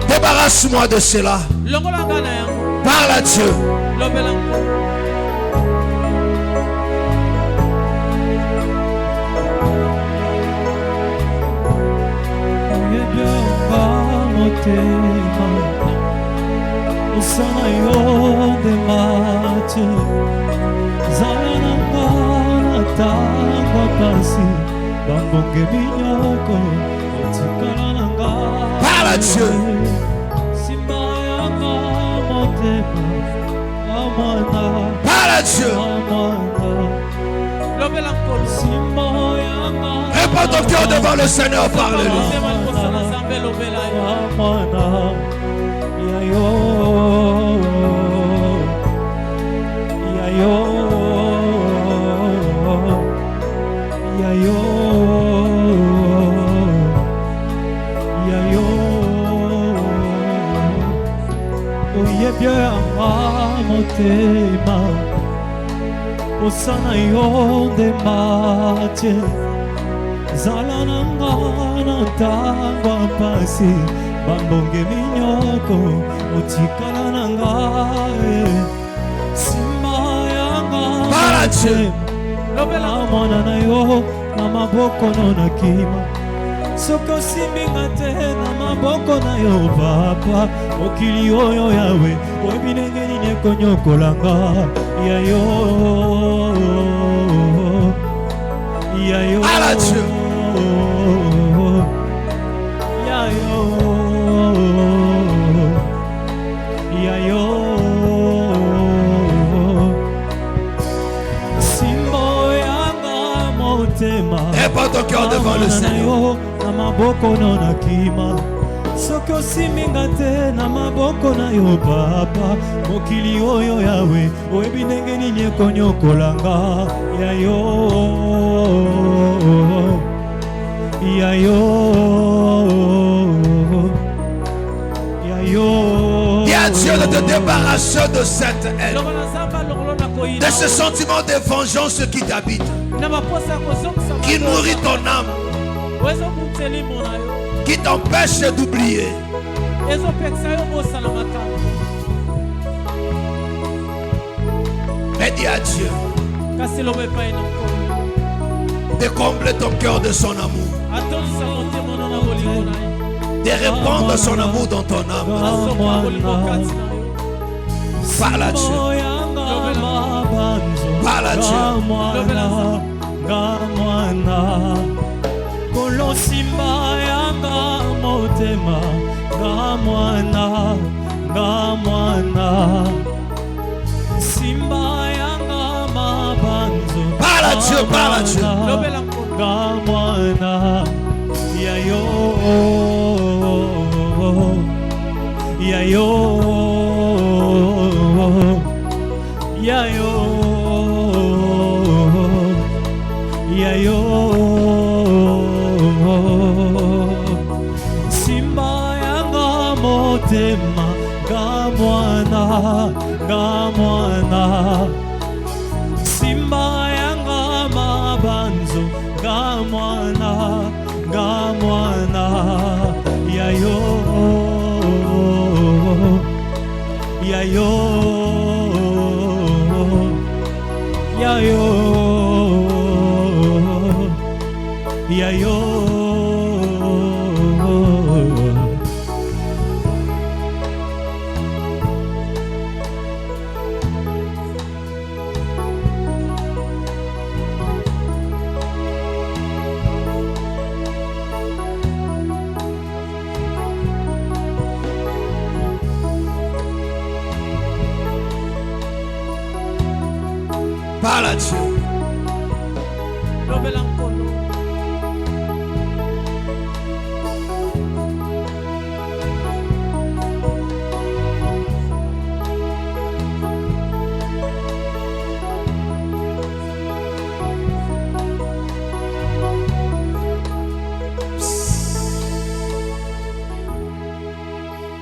Débarrasse-moi de cela. Parle à Dieu. Parle à Dieu. Parle à Dieu. Répands ton cœur devant le Seigneur, parle-lui. Osana yonde mache zalana ngana tangwa pasi bambonge minyoko otikala nangae sima yanga Parache lobela mwana na yo na maboko na kima soko simbinga te na maboko na yo papa okili oyo yawe obinengeni nekonyokolanga yayo yayo Parache yayo yayo simbo yanga motema. Répands ton cœur devant le Seigneur. Maboko na kima soko siminga te na maboko na yo papa mokili oyo yawe oyebi ndenge nini ekonyokolanga yayo yayo yayo. Dis à Dieu de te débarrasser de cette haine, de ce sentiment de vengeance qui t'habite, qui nourrit ton âme, qui t'empêche d'oublier. Mais dis à Dieu de combler ton cœur de son amour, de répandre son amour dans ton âme. Parle à Dieu. Parle à Dieu. Kolosimba yanga motema gamwana simba yanga mabanzo. Parle à Dieu, parle à Dieu. Gamwana yayo yayo yayo yayo simba yanga motema gamwana simba yanga mabanzo gamwana yayo yayo yayo yayo. Parle à Dieu.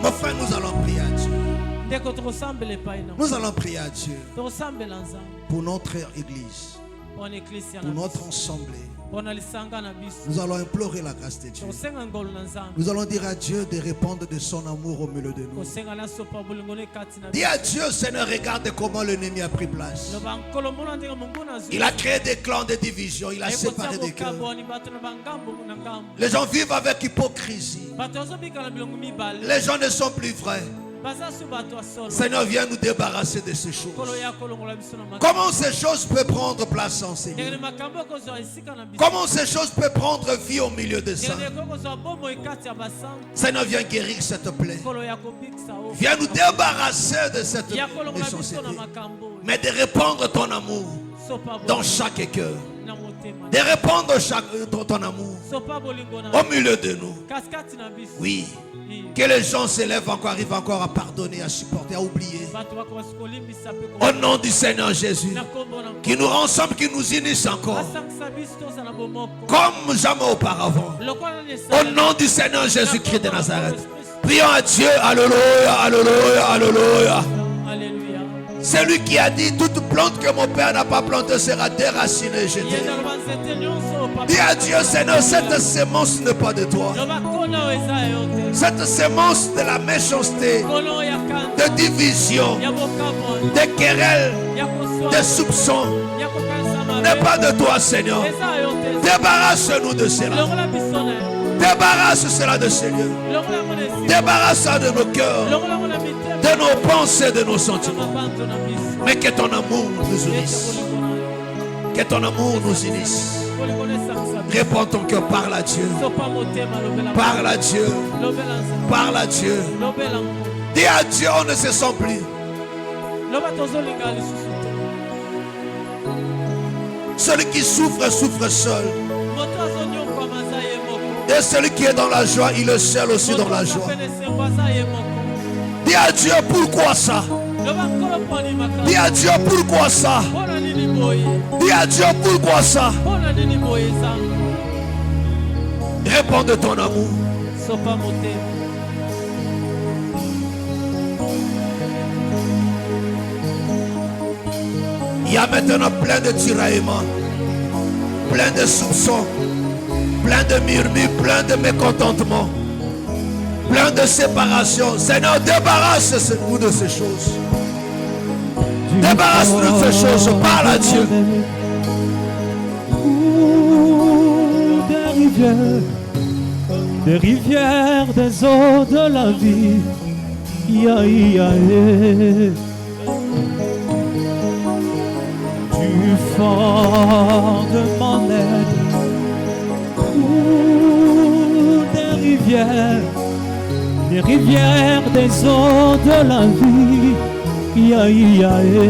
Mon frère, nous allons prier à Dieu. Nous allons prier à Dieu pour notre église. pour notre assemblée. Nous allons implorer la grâce de Dieu. Nous allons dire à Dieu de répandre de son amour au milieu de nous. Dis à Dieu, Seigneur, regarde comment l'ennemi a pris place. Il a créé des clans de division. Il a séparé des cœurs. Les gens vivent avec hypocrisie. Les gens ne sont plus vrais. Seigneur, viens nous débarrasser de ces choses. Comment ces choses peuvent prendre place en Seigneur? Comment ces choses peuvent prendre vie au milieu de ça? Seigneur, viens guérir cette plaie. Viens nous débarrasser de cette méchanceté. Mais de répandre ton amour dans chaque cœur. De répandre ton amour au milieu de nous. Oui. Que les gens s'élèvent encore, arrivent encore à pardonner, à supporter, à oublier. Au nom du Seigneur Jésus, qui nous rassemble, qui nous unisse encore, comme jamais auparavant. Au nom du Seigneur Jésus-Christ de Nazareth. Prions à Dieu. Alléluia, alléluia, alléluia. C'est lui qui a dit: toute plante que mon Père n'a pas plantée sera déracinée et jetée. Dis à Dieu: Seigneur, cette semence n'est pas de toi. Cette semence de la méchanceté, de division, de querelles, de soupçons n'est pas de toi, Seigneur. Débarrasse-nous de cela. Débarrasse cela de ces lieux. Débarrasse ça de nos cœurs, de nos pensées, de nos sentiments. Mais que ton amour nous unisse. Que ton amour nous unisse. Réponds ton cœur, parle à Dieu. Parle à Dieu. Parle à Dieu. Dis à Dieu, on ne se sent plus. Celui qui souffre, souffre seul. Et celui qui est dans la joie, il est seul aussi dans la joie. Dis à Dieu, pourquoi ça? Dis à Dieu, pourquoi ça? Dis à Dieu, pourquoi ça? Réponds de ton amour. Il y a maintenant plein de tiraillements, plein de soupçons, plein de murmures, plein de mécontentements, plein de séparations. Seigneur, débarrasse-nous de ces choses. Débarrasse-nous de ces choses. Parle à Dieu. Des rivières, des eaux de la vie. Ya, ya, ya. Du fond de mon être, des rivières, des eaux de la vie. Ya, ya, ya.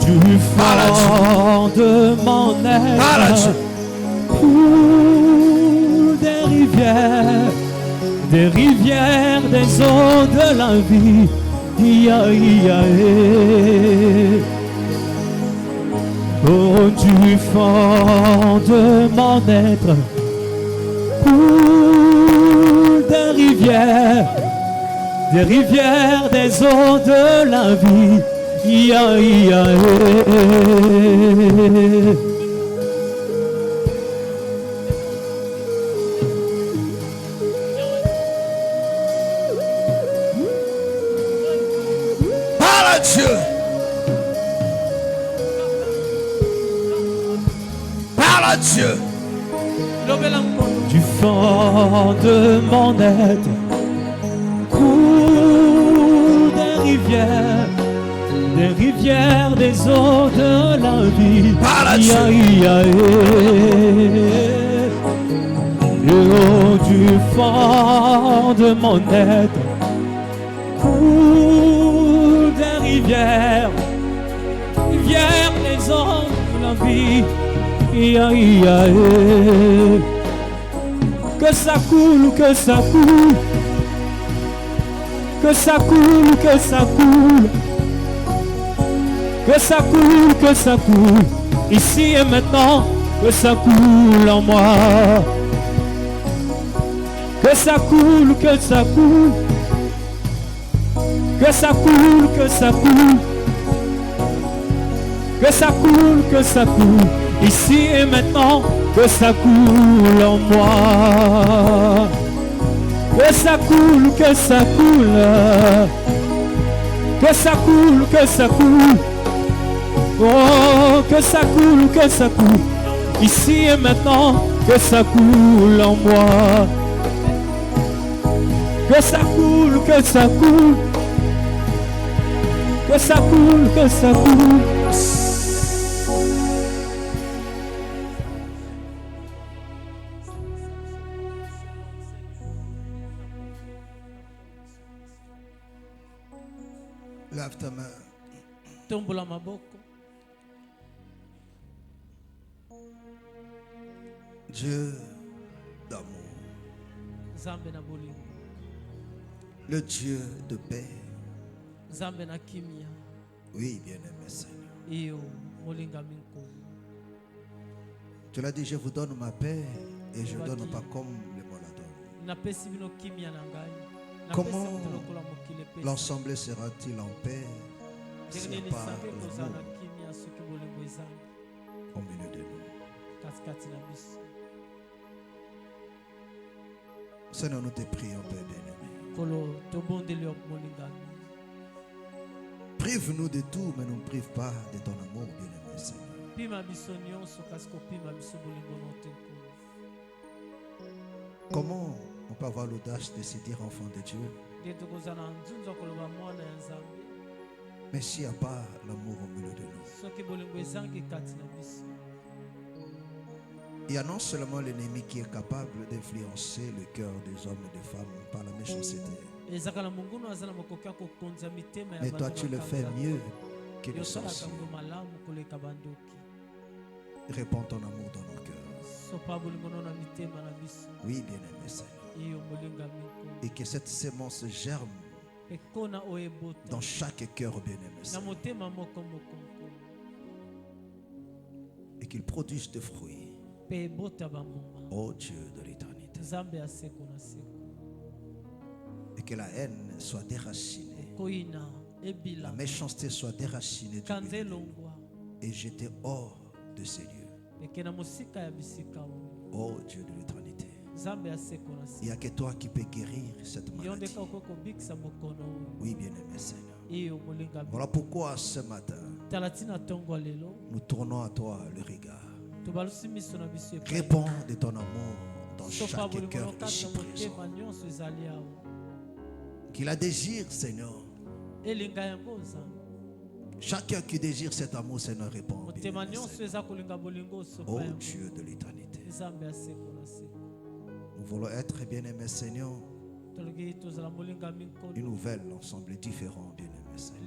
Du fond de mon être, des rivières, des eaux de la vie. Ya, ya, ya. Oh, du fond de mon être, des rivières, des eaux de la vie. Ya, ya, ya. Dieu. Parle à Dieu. Du fond de mon être coulent des rivières, des eaux de la vie. Parle à Dieu. Et oh, du fond de mon être coulent des rivières, des eaux de la vie. Que ça coule, que ça coule, que ça coule, que ça coule, que ça coule, que ça coule, ici et maintenant, que ça coule en moi. Que ça coule, que ça coule, que ça coule, que ça coule, que ça coule, ici et maintenant, que ça coule en moi. Que ça coule, que ça coule, que ça coule, que ça coule. Oh, que ça coule, ici et maintenant, que ça coule en moi. Que ça coule, que ça coule, que ça coule, que ça coule. Lève ta main. Tombola maboko. Dieu d'amour, Zambe na bolingo. le Dieu de paix. Zambe na kimia. Oui, bien-aimé Seigneur. Iyo molinga minko. Tu l'as dit, je vous donne ma paix et je ne donne pas comme le monde la donne. Napesi bino kimia na ngai. Comment l'ensemble sera-t-il en paix s'il n'y a pas l'amour au milieu de nous? Seigneur, nous te prions, Père bien-aimé. Prive-nous de tout, mais ne nous prive pas de ton amour, bien-aimé Seigneur. Comment on peut avoir l'audace de se dire enfant de Dieu, mais s'il n'y a pas l'amour au milieu de nous? Il y a non seulement l'ennemi qui est capable d'influencer le cœur des hommes et des femmes par la méchanceté, mais toi tu le fais mieux que les sorciers. Répands ton amour dans nos cœurs. Oui, bien-aimé Seigneur. Et que cette sémence germe dans chaque cœur, bien-aimé Seigneur. Et qu'il produise des fruits. Ô Dieu de l'éternité. Et que la haine soit déracinée. La méchanceté soit déracinée du milieu et jetée hors de ces lieux. Ô Dieu de l'éternité. Il n'y a que toi qui peux guérir cette maladie. Oui, bien-aimé Seigneur. Voilà pourquoi ce matin, nous tournons à toi le regard. Réponds de ton amour dans chaque cœur ici présent. Qu'il a désir, Seigneur. Chacun qui désire cet amour, Seigneur, répond. Oh Dieu de l'éternité. Nous voulons être, bien-aimés Seigneur, une nouvelle ensemble différent, bien-aimé Seigneur.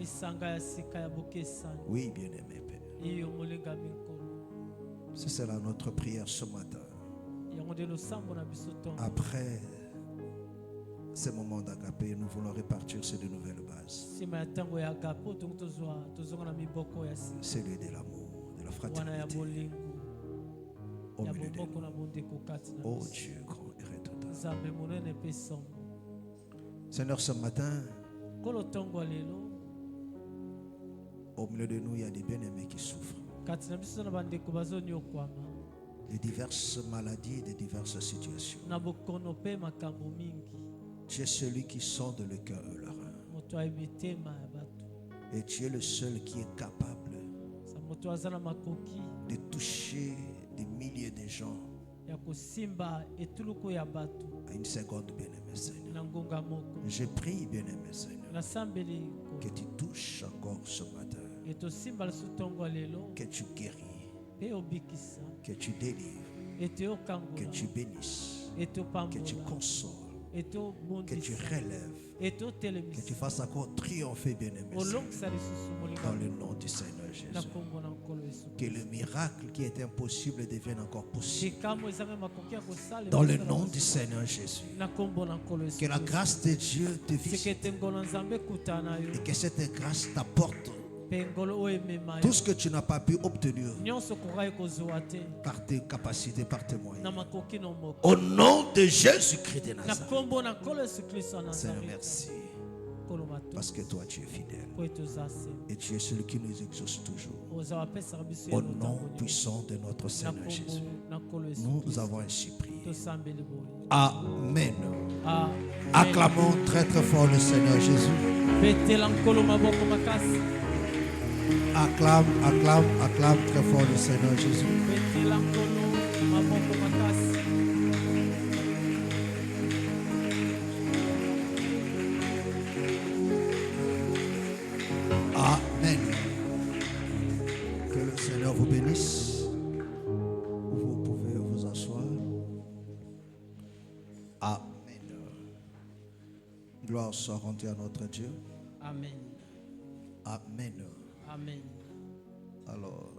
Oui, bien-aimé Père. C'est cela notre prière ce matin. Après ce moment d'agapé, nous voulons repartir sur de nouvelles bases. Celui de l'amour, de la fraternité. Au milieu de nous. Oh Dieu grand et redoutant. Seigneur, ce matin, au milieu de nous, il y a des bien-aimés qui souffrent. De diverses maladies, de diverses situations. Tu es celui qui sonde le cœur et le rein. Et tu es le seul qui est capable de toucher des milliers de gens à une seconde, bien-aimé Seigneur. Je prie, bien-aimé Seigneur, que tu touches encore ce matin. Que tu guéris, que tu délivres, que tu bénisses, que tu consoles, que tu relèves, que tu fasses encore triompher, bien-aimé Seigneur, dans le nom du Seigneur Jésus. Que le miracle qui est impossible devienne encore possible dans le nom du Seigneur Jésus. Que la grâce de Dieu te visite et que cette grâce t'apporte tout ce que tu n'as pas pu obtenir par tes capacités, par tes moyens. Au nom de Jésus-Christ de Nazareth. Seigneur, merci. Parce que toi, tu es fidèle. Et tu es celui qui nous exauce toujours. Au nom puissant de notre Seigneur Jésus. Nous avons ainsi prié. Amen. Acclamons très très fort le Seigneur Jésus. Acclame, acclame, acclame très fort le Seigneur Jésus. Amen. Que le Seigneur vous bénisse. Vous pouvez vous asseoir. Amen. Gloire soit rendue à notre Dieu. Amen. Amen. Amen. Alors,